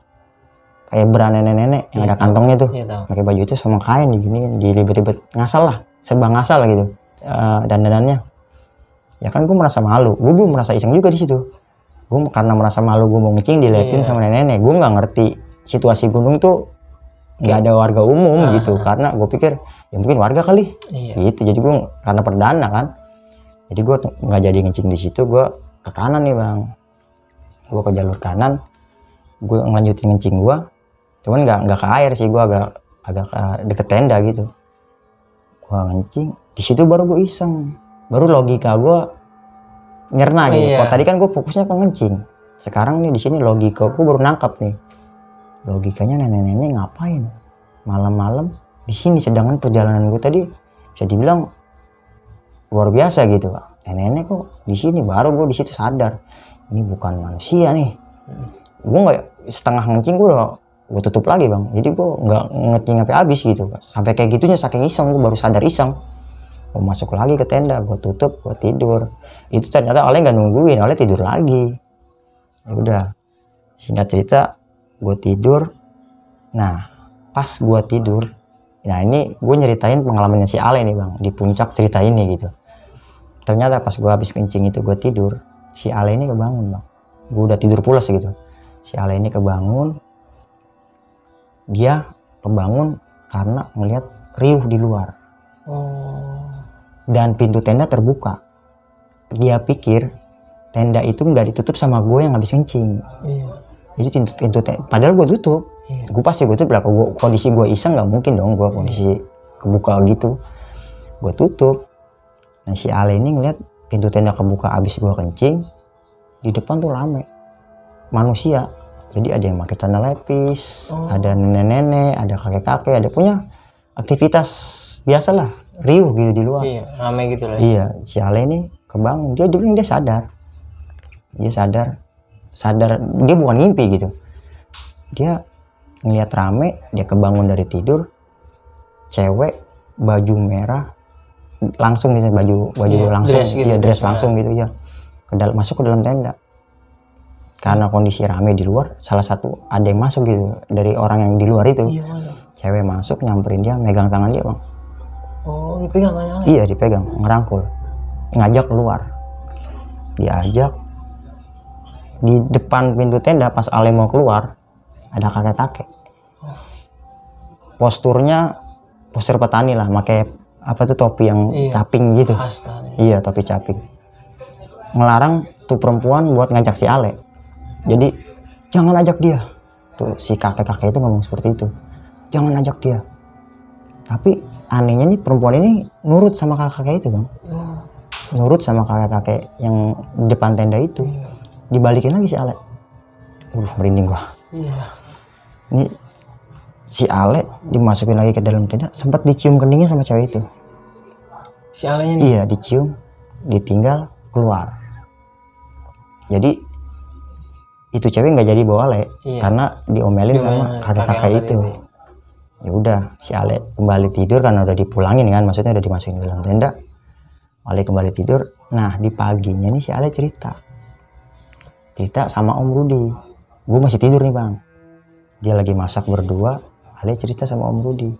kayak bra nenek-nenek yang ada kantongnya tuh. Pakai baju itu sama kain gini, dilibet-libet, ngasal lah, serba ngasal gitu. Dandanannya. Ya kan gue merasa malu. Gue merasa iseng juga di situ. Gue karena merasa malu, gue mau ngecing diliatin sama nenek-nenek. Gue nggak ngerti situasi gunung tuh nggak ada warga umum gitu. Karena gue pikir ya mungkin warga kali. Gitu. Jadi gue karena perdana kan. Jadi gue nggak jadi ngecing di situ. Gue ke kanan nih bang. Gue ke jalur kanan. Gue ngelanjutin ngecing gue. Cuman nggak ke air sih. Gue agak deket tenda gitu. Gue ngecing. Di situ baru gue iseng. Baru logika gue nyerna gitu. Kalau tadi kan gue fokusnya ke ngencing. Sekarang nih di sini logika gue baru nangkap nih. Logikanya nenek-nenek ngapain malam-malam di sini, sedangkan perjalanan gue tadi bisa dibilang luar biasa gitu Kak. Nenek-nenek kok di sini, baru gue di situ sadar ini bukan manusia nih. Gue nggak setengah ngencing, gue udah gue tutup lagi bang. Jadi gue nggak ngecing sampai habis gitu, sampai kayak gitunya saking iseng, gue baru sadar iseng. Gue masuk lagi ke tenda, gue tutup, gue tidur. Itu ternyata Ale nggak nungguin, Ale tidur lagi. Ya udah, singkat cerita gue tidur. Nah pas gue tidur, nah ini gue nyeritain pengalamannya si Ale nih bang, di puncak cerita ini gitu. Ternyata pas gue habis kencing itu gue tidur, si Ale ini kebangun bang. Gue udah tidur pulas gitu, si Ale ini kebangun. Dia kebangun karena ngelihat riuh di luar. Dan pintu tenda terbuka. Dia pikir tenda itu nggak ditutup sama gue yang habis kencing. Jadi pintu tenda, padahal gue tutup. Gue pasti gue tutup lah. Kondisi gue iseng nggak mungkin dong gue kondisi kebuka gitu. Gue tutup. Nah si Ale ini ngeliat pintu tenda kebuka abis gue kencing. Di depan tuh rame manusia. Jadi ada yang pakai celana lepis, ada nenek-nenek, ada kakek-kakek, ada punya aktivitas biasalah, riuh gitu di luar. Iya, rame gitu lah. Iya, si Ale ini kebangun, dia dulu dia sadar. Dia sadar, dia bukan ngimpi gitu. Dia ngeliat rame, dia kebangun dari tidur, cewek baju merah, langsung gitu, baju langsung, dress gitu, dress langsung gitu ya, masuk ke dalam tenda. Karena kondisi rame di luar, salah satu ada yang masuk gitu dari orang yang di luar itu. Cewek masuk, nyamperin dia, megang tangan dia bang. Oh, dipegang tangannya? Iya dipegang, ngerangkul, ngajak keluar. Diajak di depan pintu tenda. Pas Ale mau keluar, ada kakek-kakek. Posturnya postur petani lah, pakai apa tuh topi yang caping gitu. Iya topi caping. Ngelarang tuh perempuan buat ngajak si Ale. Jadi jangan ajak dia. Tuh si kakek-kakek itu ngomong seperti itu. Jangan ajak dia. Tapi anehnya nih perempuan ini nurut sama kakek-kakek itu bang. Nurut sama kakek-kakek yang di depan tenda itu. Dibalikin lagi si Ale. Merinding gua. Ini si Ale dimasukin lagi ke dalam tenda. Sempat dicium keningnya sama cewek itu. Si Ale nya? Iya dicium. Ditinggal keluar. Jadi itu cewek nggak jadi bawa Ale karena diomelin sama kakek-kakek itu. Ya udah si Ale kembali tidur karena udah dipulangin kan, maksudnya udah dimasukin ke dalam tenda. Ale kembali tidur. Nah di paginya nih si Ale cerita sama Om Rudi. Gue masih tidur nih bang, dia lagi masak berdua. Ale cerita sama Om Rudi.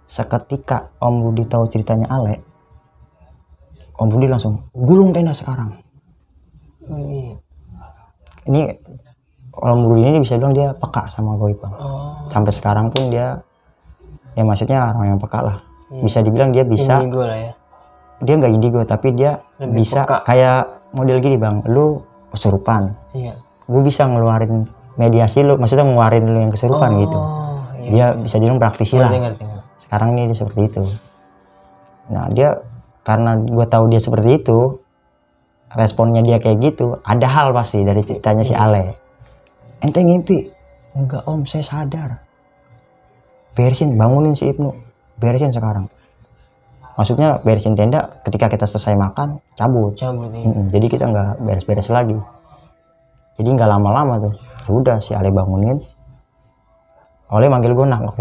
Seketika Om Rudi tahu ceritanya Ale, Om Rudi langsung gulung tenda sekarang. Ini Om Rudi ini bisa bilang dia peka sama goib bang. Sampai sekarang pun dia, ya maksudnya orang yang peka lah. Bisa dibilang dia bisa. Indigo lah ya. Dia nggak indigo tapi dia lebih bisa peka. Kayak model gini bang, lu kesurupan. Gue bisa ngeluarin mediasi lu, maksudnya ngeluarin lu yang kesurupan gitu. Dia bisa dibilang praktisi lah. Sekarang ini dia seperti itu. Nah dia, karena gue tahu dia seperti itu, responnya dia kayak gitu, ada hal pasti dari ceritanya si Ale. Ente ngimpi? Enggak om, saya sadar. Beresin, bangunin si Ibnu, beresin sekarang. Maksudnya beresin tenda, ketika kita selesai makan cabut ya. Jadi kita nggak beres-beres lagi. Jadi nggak lama-lama tuh. Ya udah si Ale bangunin. Ale manggil gue nak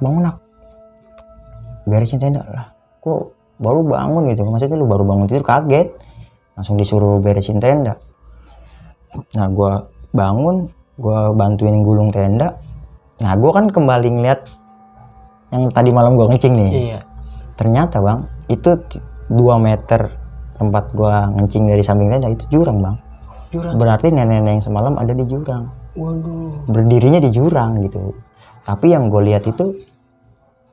bangun nak. Beresin tenda lah. Kok baru bangun gitu? Maksudnya lu baru bangun tidur kaget. Langsung disuruh beresin tenda. Nah gue bangun, gue bantuin gulung tenda. Nah gue kan kembali ngeliat yang tadi malam gue ngecing nih. Ternyata bang, itu 2 meter tempat gue ngencing dari samping tenda itu jurang bang. Berarti nenek-nenek yang semalam ada di jurang. Berdirinya di jurang gitu. Tapi yang gue lihat itu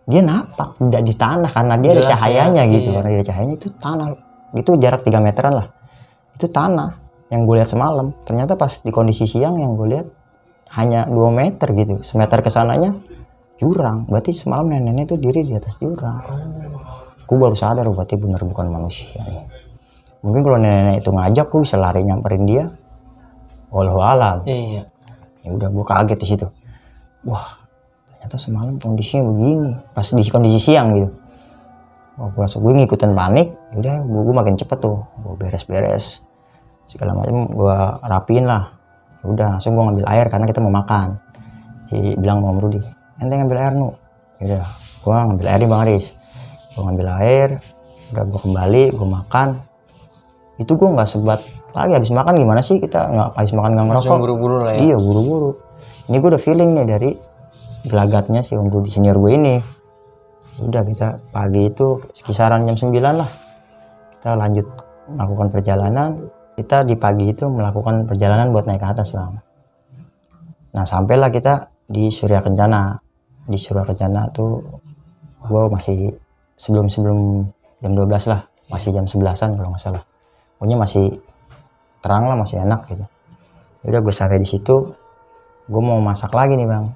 dia napak, tidak di tanah karena dia ada cahayanya gitu. Karena dia ada cahayanya itu tanah, itu jarak 3 meteran lah. Itu tanah yang gue lihat semalam. Ternyata pas di kondisi siang yang gue lihat hanya 2 meter gitu. Semeter kesananya jurang. Berarti semalam nenek-nenek itu diri di atas jurang. Gue baru sadar berarti bener bukan manusia nih. Mungkin kalau nenek-nenek itu ngajak, gue bisa lari nyamperin dia. Wallahualam. Ya udah gue kaget di situ. Wah, ternyata semalam kondisinya begini. Pas di kondisi siang gitu. Wah, gue ngikutin panik. Ya udah, gue makin cepet tuh. Gue beres-beres segala macam, gue rapiin lah. Ya udah, langsung gue ngambil air karena kita mau makan. dibilang sama Om Rudi, ente ngambil air nu. Yaudah gua ngambil air nih Bang Aris, gua ngambil air, udah gua kembali, gua makan. Itu gua nggak sebat lagi. Habis makan gimana sih kita, nggak habis makan nggak ngerokok, langsung buru-buru lah ya. iya buru-buru. Ini gua udah feeling nih dari gelagatnya si Om Rudi senior gue ini. Udah kita pagi itu sekisaran jam 9 lah kita lanjut melakukan perjalanan. Kita di pagi itu melakukan perjalanan buat naik ke atas Bang. Nah sampailah kita di Surya Kencana. Di Surya Kencana tuh gue masih sebelum jam 12 lah, masih jam 11-an kalau nggak salah. Pokoknya masih terang lah, masih enak gitu. Udah gue sampai di situ, gue mau masak lagi nih Bang.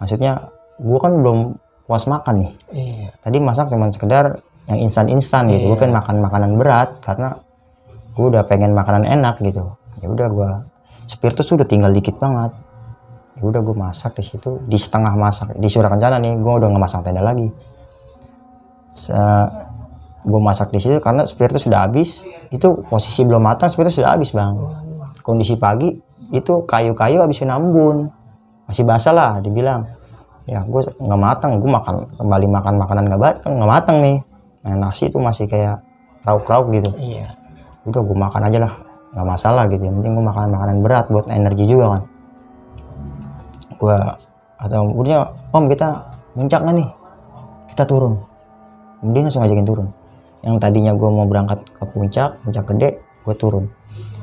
Maksudnya gue kan belum puas makan nih. Iya. Tadi masak cuma sekedar yang instan gitu. Gue pengen makan makanan berat karena gue udah pengen makanan enak gitu. Ya udah gue spiritus udah tinggal dikit banget. Ya udah gue masak di situ, di setengah masak di Surya Kencana nih, gue udah nggak masang tenda lagi. Gue masak di situ karena spiritus sudah habis. Itu posisi belum matang, spiritus sudah habis Bang. Kondisi pagi itu kayu-kayu habis kena embun, masih basah lah dibilang. Ya gue nggak matang, gue kembali makan makanan nggak matang nih. Nah, nasi itu masih kayak rauk-rauk gitu. Iya. Udah gue makan aja lah, nggak masalah gitu. Yang penting gue makan makanan berat buat energi juga kan. Gue atau udah Om kita puncak nggak nih, kita turun. Kemudian langsung ngajakin turun. Yang tadinya gue mau berangkat ke puncak gede, gue turun.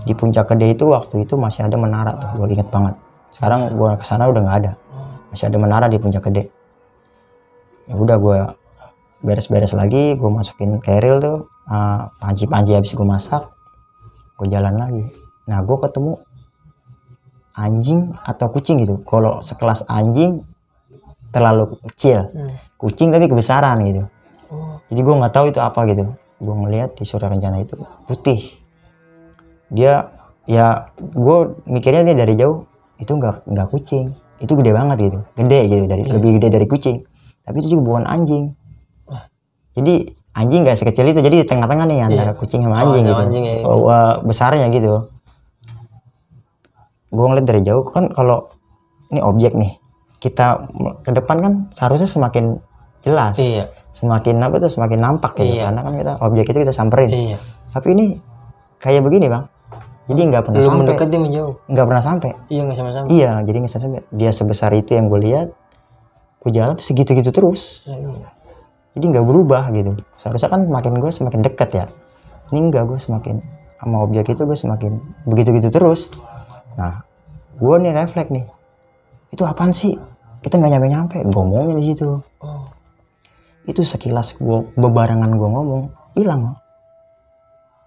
Di puncak gede itu waktu itu masih ada menara tuh, gue inget banget. Sekarang gue kesana udah nggak ada, masih ada menara di puncak gede. Ya udah gue beres-beres lagi, gue masukin keril tuh, panci-panci habis gue masak, gue jalan lagi. Nah gue ketemu anjing atau kucing gitu. Kalau sekelas anjing terlalu kecil, kucing tapi kebesaran gitu. Jadi gue nggak tahu itu apa gitu. Gue ngeliat di Surya Kencana itu putih. Dia ya gue mikirnya dia dari jauh itu nggak kucing, itu gede banget gitu, gede gitu lebih gede dari kucing. Tapi itu juga bukan anjing. Jadi anjing nggak sekecil itu, jadi di tengah-tengah nih antara kucing sama anjing gitu. Anjing ya, gitu. Besarnya gitu. Gue ngeliat dari jauh kan, kalau ini objek nih, kita ke depan kan seharusnya semakin jelas. Iya. Semakin apa tuh, semakin nampak gitu. Iya. Karena kan kita objek itu kita samperin. Iya. Tapi ini kayak begini Bang. Jadi nggak pernah sampai. Mendekat dia menjauh. Nggak pernah sampai. Iya nggak sama-sama. Iya, jadi nggak sampai. Dia sebesar itu yang gue lihat. Gue jalan tuh segitu-gitu terus. Ya, iya. Jadi nggak berubah gitu. Seharusnya kan makin gue semakin dekat ya. Ini enggak, gue semakin sama objek itu gue semakin begitu-gitu terus. Nah, gue nih refleks nih. Itu apaan sih? Kita nggak nyampe-nyampe. Gue ngomongin di situ. Itu sekilas gue bebarengan gue ngomong, hilang.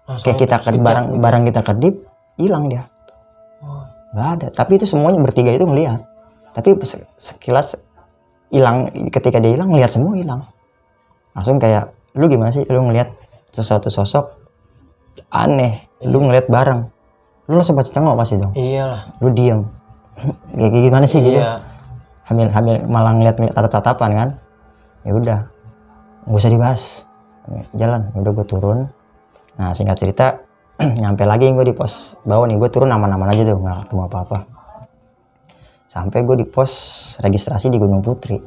Kayak kita barang kita kedip, hilang dia. Nggak ada. Tapi itu semuanya bertiga itu ngelihat. Tapi sekilas hilang, ketika dia hilang, ngelihat semua hilang. Langsung kayak, lu gimana sih? Lu ngelihat sesuatu sosok aneh, lu ngelihat barang, lu langsung pasti tengok pasti dong. Iyalah. Lu diem. Kayak gimana sih gitu? Hamil malah ngeliat tatap-tatapan kan? Ya udah, nggak usah dibahas. Jalan. Udah gue turun. Nah singkat cerita, nyampe lagi gue di pos bawah nih. Gue turun aman-aman aja tuh, nggak ketemu apa-apa. Sampai gue di pos registrasi di Gunung Putri.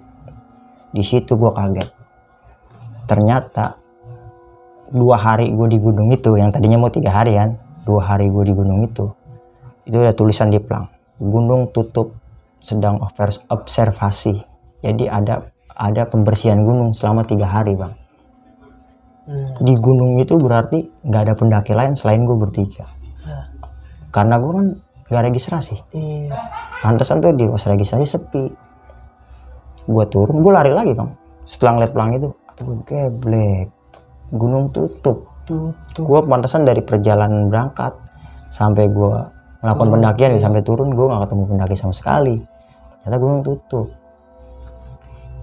Di situ gue kaget. Ternyata 2 hari gue di gunung itu, yang tadinya mau 3 hari kan, 2 hari gue di gunung itu udah tulisan di plang, gunung tutup sedang observasi. Jadi ada pembersihan gunung selama 3 hari Bang. Di gunung itu berarti nggak ada pendaki lain selain gue bertiga. Karena gue kan nggak registrasi. Pantesan tuh di pos registrasi sepi. Gue turun, gue lari lagi Bang. Setelah ngeliat plang itu, gue geblek, gunung tutup. Gue pantesan dari perjalanan berangkat sampai gue melakukan pendakian sampai turun, gue nggak ketemu pendaki sama sekali. Ternyata gunung tutup.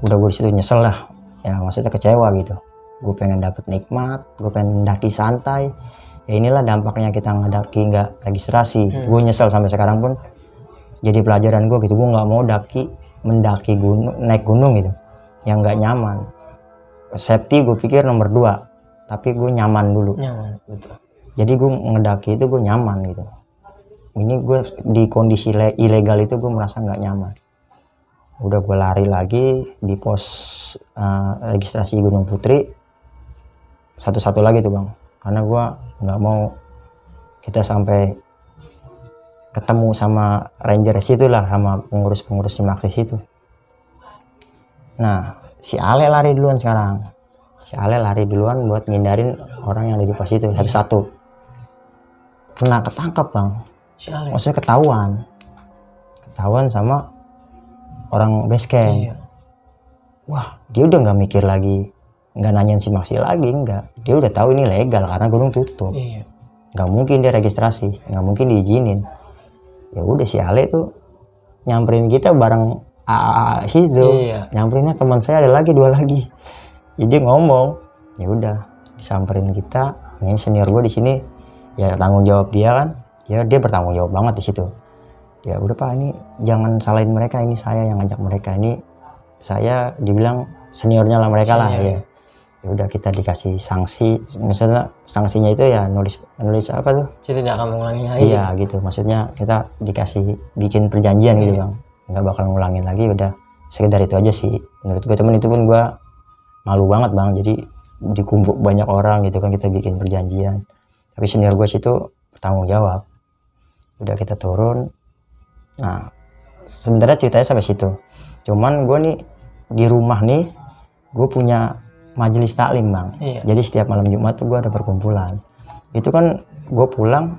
Udah gue disitu nyesel lah, ya maksudnya kecewa gitu. Gue pengen dapet nikmat, gue pengen mendaki santai. Ya inilah dampaknya kita ngedaki nggak registrasi. Gue nyesel sampai sekarang pun jadi pelajaran gue gitu. Gue nggak mau mendaki gunung, naik gunung gitu yang nggak nyaman. Safety gue pikir nomor 2, tapi gue nyaman dulu. Nyaman, betul. Jadi gue ngedaki itu gue nyaman gitu. Ini gue di kondisi ilegal itu gue merasa nggak nyaman. Udah gue lari lagi di pos registrasi Gunung Putri, satu-satu lagi tuh bang, karena gue nggak mau kita sampai ketemu sama ranger situ lah, sama pengurus Simaksis itu. Nah si Ale lari duluan sekarang, si Ale lari duluan buat ngindarin orang yang ada di pos itu satu-satu. Pernah ketangkap bang, Si Ale. maksudnya ketahuan sama orang base camp. Iya. Wah dia udah nggak mikir lagi, nggak nanyain si Maksi lagi, nggak, dia udah tahu ini legal karena gunung tutup. Iya. Nggak mungkin dia registrasi, nggak mungkin diizinin. Ya udah si Ale tuh nyamperin kita bareng AA situ. Iya. Nyamperinnya teman saya ada lagi, 2 lagi. Jadi ngomong, ya udah disamperin kita. Ini senior gue di sini, ya tanggung jawab dia kan. Ya dia bertanggung jawab banget di situ. Ya udah Pak, ini jangan salahin mereka, ini saya yang ngajak mereka, ini saya dibilang seniornya lah mereka lah ya. Ya udah kita dikasih sanksi, misalnya sanksinya itu ya nulis apa tuh? Jadi tidak akan mengulangi lagi. Iya gitu, maksudnya kita dikasih bikin perjanjian gitu bang, nggak bakal ngulangin lagi, udah sekedar itu aja sih menurut gue. Temen itu pun gue malu banget bang, jadi dikumpul banyak orang gitu kan, kita bikin perjanjian, tapi senior gue situ bertanggung jawab. Udah kita turun. Nah sebenarnya ceritanya sampai situ, cuman gue nih di rumah nih gue punya majelis taklim bang. Iya. Jadi setiap malam Jumat tuh gue ada perkumpulan. Itu kan gue pulang,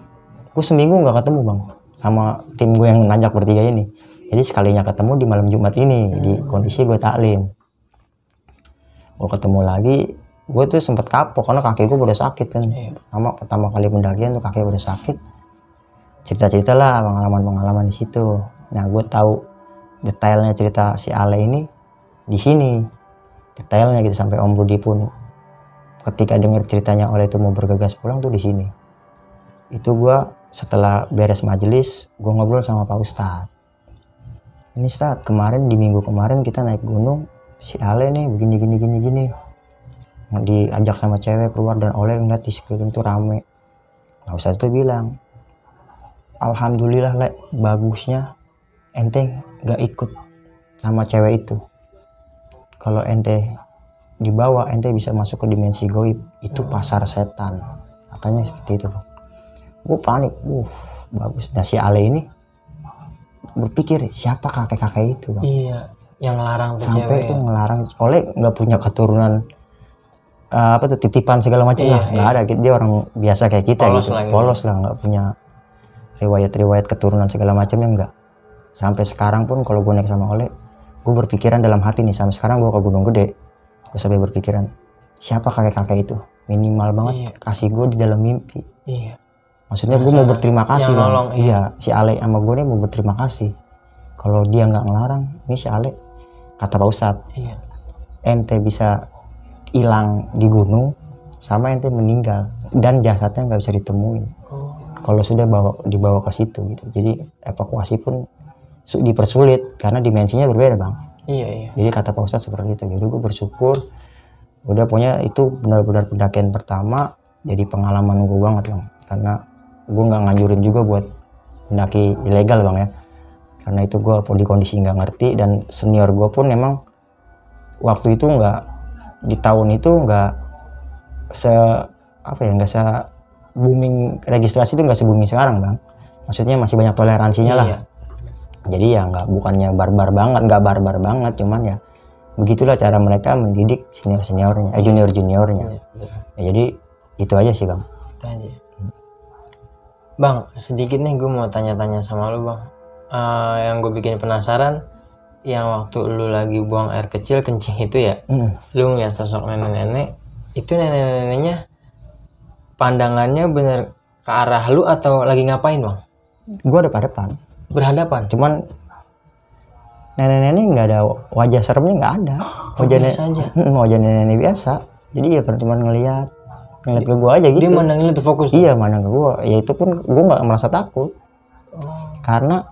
gue seminggu nggak ketemu bang sama tim gue yang nanjak bertiga ini. Jadi sekalinya ketemu di malam Jumat ini, di kondisi gue taklim. Gue ketemu lagi, gue tuh sempet kapok karena kaki gue udah sakit kan. Pertama kali pendakian tuh kaki udah sakit. Cerita-cerita lah pengalaman-pengalaman di situ. Nah gue tahu detailnya cerita si Ale ini di sini, detailnya gitu, sampai Om Budi pun ketika dengar ceritanya Oleh itu mau bergegas pulang tuh di sini. Itu gue setelah beres majelis, gue ngobrol sama Pak Ustadz. Ini Ustadz, kemarin di minggu kemarin kita naik gunung, si Ale nih begini. Diajak sama cewek keluar dan Oleh ngeliat di sekeliling tuh rame. Nah Ustadz tuh bilang, alhamdulillah Le, bagusnya ente gak ikut sama cewek itu. Kalau ente dibawa, ente bisa masuk ke dimensi goib, itu pasar setan, katanya seperti itu. Gue panik, bagus. Nah si Ale ini berpikir siapa kakek-kakek itu bang. Iya, yang ngelarang tuh sampai cewek. itu ngelarang. Oleh nggak punya keturunan apa tuh titipan segala macam lah, nggak ada. Dia orang biasa kayak kita Polos gitu, lah gitu. polos lah, nggak punya riwayat keturunan segala macamnya, enggak. Sampai sekarang pun kalau gue naik sama Oleh, gue berpikiran dalam hati nih, sampai sekarang gue ke Gunung Gede, gue sampai berpikiran siapa kakek-kakek itu, minimal banget kasih gue di dalam mimpi. Iya. Maksudnya gue mau berterima kasih bang. Nolong, iya si Ale sama gue nih mau berterima kasih. Kalau dia nggak ngelarang, ini si Ale, kata Pak Ustadz, ente bisa hilang di gunung sama ente meninggal dan jasadnya nggak bisa ditemuin. Kalau sudah dibawa ke situ gitu. Jadi evakuasi pun dipersulit karena dimensinya berbeda bang. Iya. Jadi kata Pak Ustadz seperti itu. Jadi gue bersyukur, udah punya itu benar-benar pendakian pertama, jadi pengalaman gue banget bang. Karena gue nggak nganjurin juga buat mendaki ilegal bang ya. Karena itu gue di kondisi nggak ngerti, dan senior gue pun memang waktu itu nggak, di tahun itu nggak nggak se booming registrasi itu, nggak se booming sekarang bang. Maksudnya masih banyak toleransinya lah. Jadi ya bukannya barbar banget, nggak barbar banget, cuman ya begitulah cara mereka mendidik seniornya, juniornya. Ya, jadi itu aja sih bang. Itu aja. Bang, sedikit nih gue mau tanya-tanya sama lu bang. Yang gue bikin penasaran, yang waktu lu lagi buang air kecil kencing itu ya, lu ngeliat sosok nenek-nenek, itu nenek-neneknya pandangannya bener ke arah lu atau lagi ngapain bang? Gue depan. Berhadapan? Cuman nenek-nenek nggak ada wajah seremnya, nggak ada. Biasa aja? Wajah nenek-nenek biasa. Jadi ya cuma ngeliat ke gue aja gitu. Dia mandangin itu fokus? Iya, mandang ke gue. Ya itu pun gue nggak merasa takut. Karena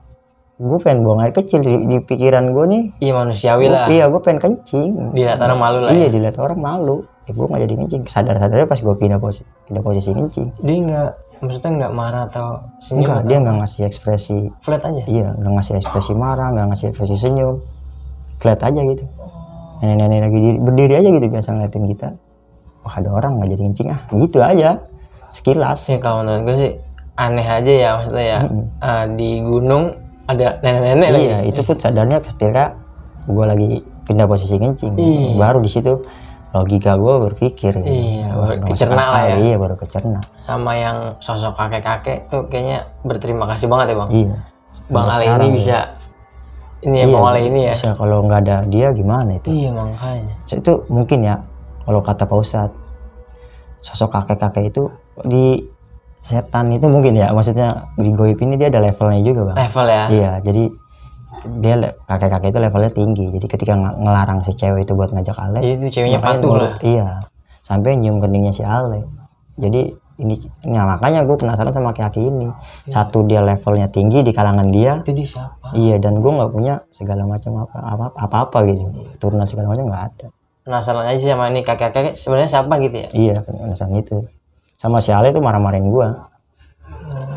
gue pengen buang air kecil di pikiran gue nih. Iya, manusiawi lah. Iya, gue pengen kencing. Dilihat orang malu lah. Iya, dilihat orang malu. Ya gue nggak jadi kencing. Sadar-sadarnya pas gue pindah posisi kencing. Dia maksudnya nggak marah atau senyum? Enggak, dia nggak ngasih ekspresi. Flat aja? Iya, nggak ngasih ekspresi marah, nggak ngasih ekspresi senyum. Kelihatan aja gitu. Nenek-nenek lagi berdiri aja gitu biasa ngeliatin kita. Wah ada orang nggak jadi kencing gitu aja. Sekilas. Ya kalau menurut gue sih aneh aja ya maksudnya ya. Di gunung ada nenek-nenek lagi. Iya, itu pun sadarnya ketika gue lagi pindah posisi kencing. Iya. Baru di situ logika gue berpikir. Iya, Wah, baru masuk kecerna lah akal. ya. Iya, baru kecerna. Sama yang sosok kakek-kakek tuh kayaknya berterima kasih banget ya bang. Iya. Bang Sampai Ale ini sekarang, bisa ini ya iya, Bang Ale ini ya. bisa kalau nggak ada dia gimana itu? Iya makanya. Itu mungkin ya kalau kata Pak Ustadz, sosok kakek-kakek itu di setan itu mungkin ya, maksudnya di goib ini dia ada levelnya juga bang. Level ya. Iya, jadi dia kakek-kakek itu levelnya tinggi. Jadi ketika ngelarang si cewek itu buat ngajak Ale, Jadi itu ceweknya makanya patuh lah. Iya, sampai nyium keningnya si Ale. Jadi ini makanya gue penasaran sama aki-aki ini. Satu dia levelnya tinggi di kalangan dia. Itu dia siapa? Iya, dan gue nggak punya segala macam apa gitu. Turunan segala macam nggak ada. Penasaran aja sih sama ini kakek-kakek sebenarnya siapa gitu ya? Iya, penasaran itu. Sama si Ale tuh marah-marahin gue.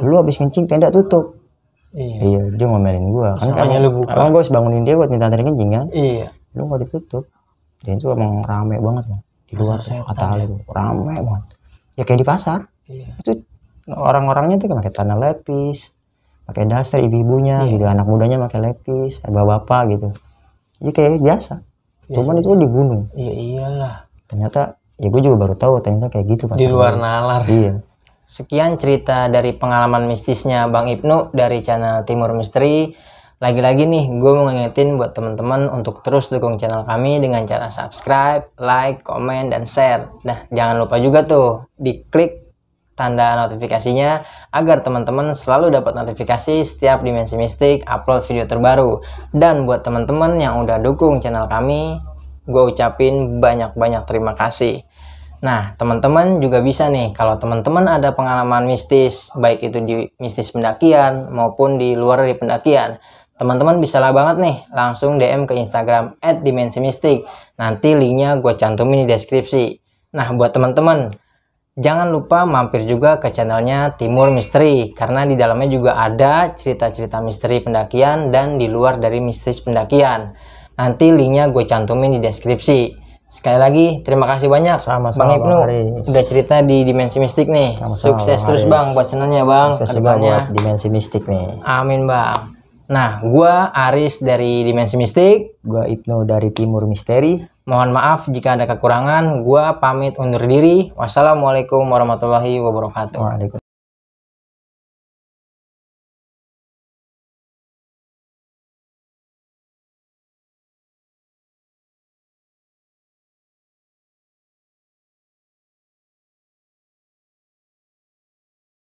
Lu habis kencing tenda tutup. Iya. Iya, dia ngomelin gue. Kan Salahnya lu buka. emang gue harus bangunin dia buat minta anterin kencing kan. Iya. Lu nggak ditutup. Dan itu emang rame banget bang. Di luar Pasar kata setan Ale tuh rame banget. Ya kayak di pasar. Iya. Itu orang-orangnya tuh pakai tanah lepis, pakai daster ibu-ibunya Iya. gitu, anak mudanya pakai lepis, bapak-bapak gitu. Jadi kayak biasa. Cuman itu di gunung. Iya iyalah. Ternyata ya gue juga baru tahu ternyata kayak gitu pas Di luar gue. nalar. Iya. Sekian cerita dari pengalaman mistisnya Bang Ibnu dari channel Timur Misteri. Lagi-lagi nih, gue mau ngingetin buat teman-teman untuk terus dukung channel kami dengan cara subscribe, like, komen, dan share. Nah, jangan lupa juga tuh diklik tanda notifikasinya agar teman-teman selalu dapat notifikasi setiap Dimensi Mistik upload video terbaru. Dan buat teman-teman yang udah dukung channel kami, gue ucapin banyak-banyak terima kasih. Nah, teman-teman juga bisa nih, kalau teman-teman ada pengalaman mistis, baik itu di mistis pendakian maupun di luar dari pendakian, teman-teman bisa lah banget nih, langsung DM ke Instagram @dimensimistik. Nanti linknya gue cantumin di deskripsi. Nah, buat teman-teman, jangan lupa mampir juga ke channelnya Timur Misteri, karena di dalamnya juga ada cerita-cerita misteri pendakian dan di luar dari mistis pendakian. Nanti linknya gue cantumin di deskripsi. Sekali lagi, terima kasih banyak Sama-sama, Bang Ibnu Bang Aris. udah cerita di Dimensi Mistik nih. Sama-sama, Sukses Bang terus Aris. Bang buat channelnya Bang. Sukses ke juga depannya. buat Dimensi Mistik nih. Amin Bang. Nah, gua Aris dari Dimensi Mistik. Gua Ibnu dari Timur Misteri. Mohon maaf jika ada kekurangan. Gua pamit undur diri. Wassalamualaikum warahmatullahi wabarakatuh. Waalaikumsalam.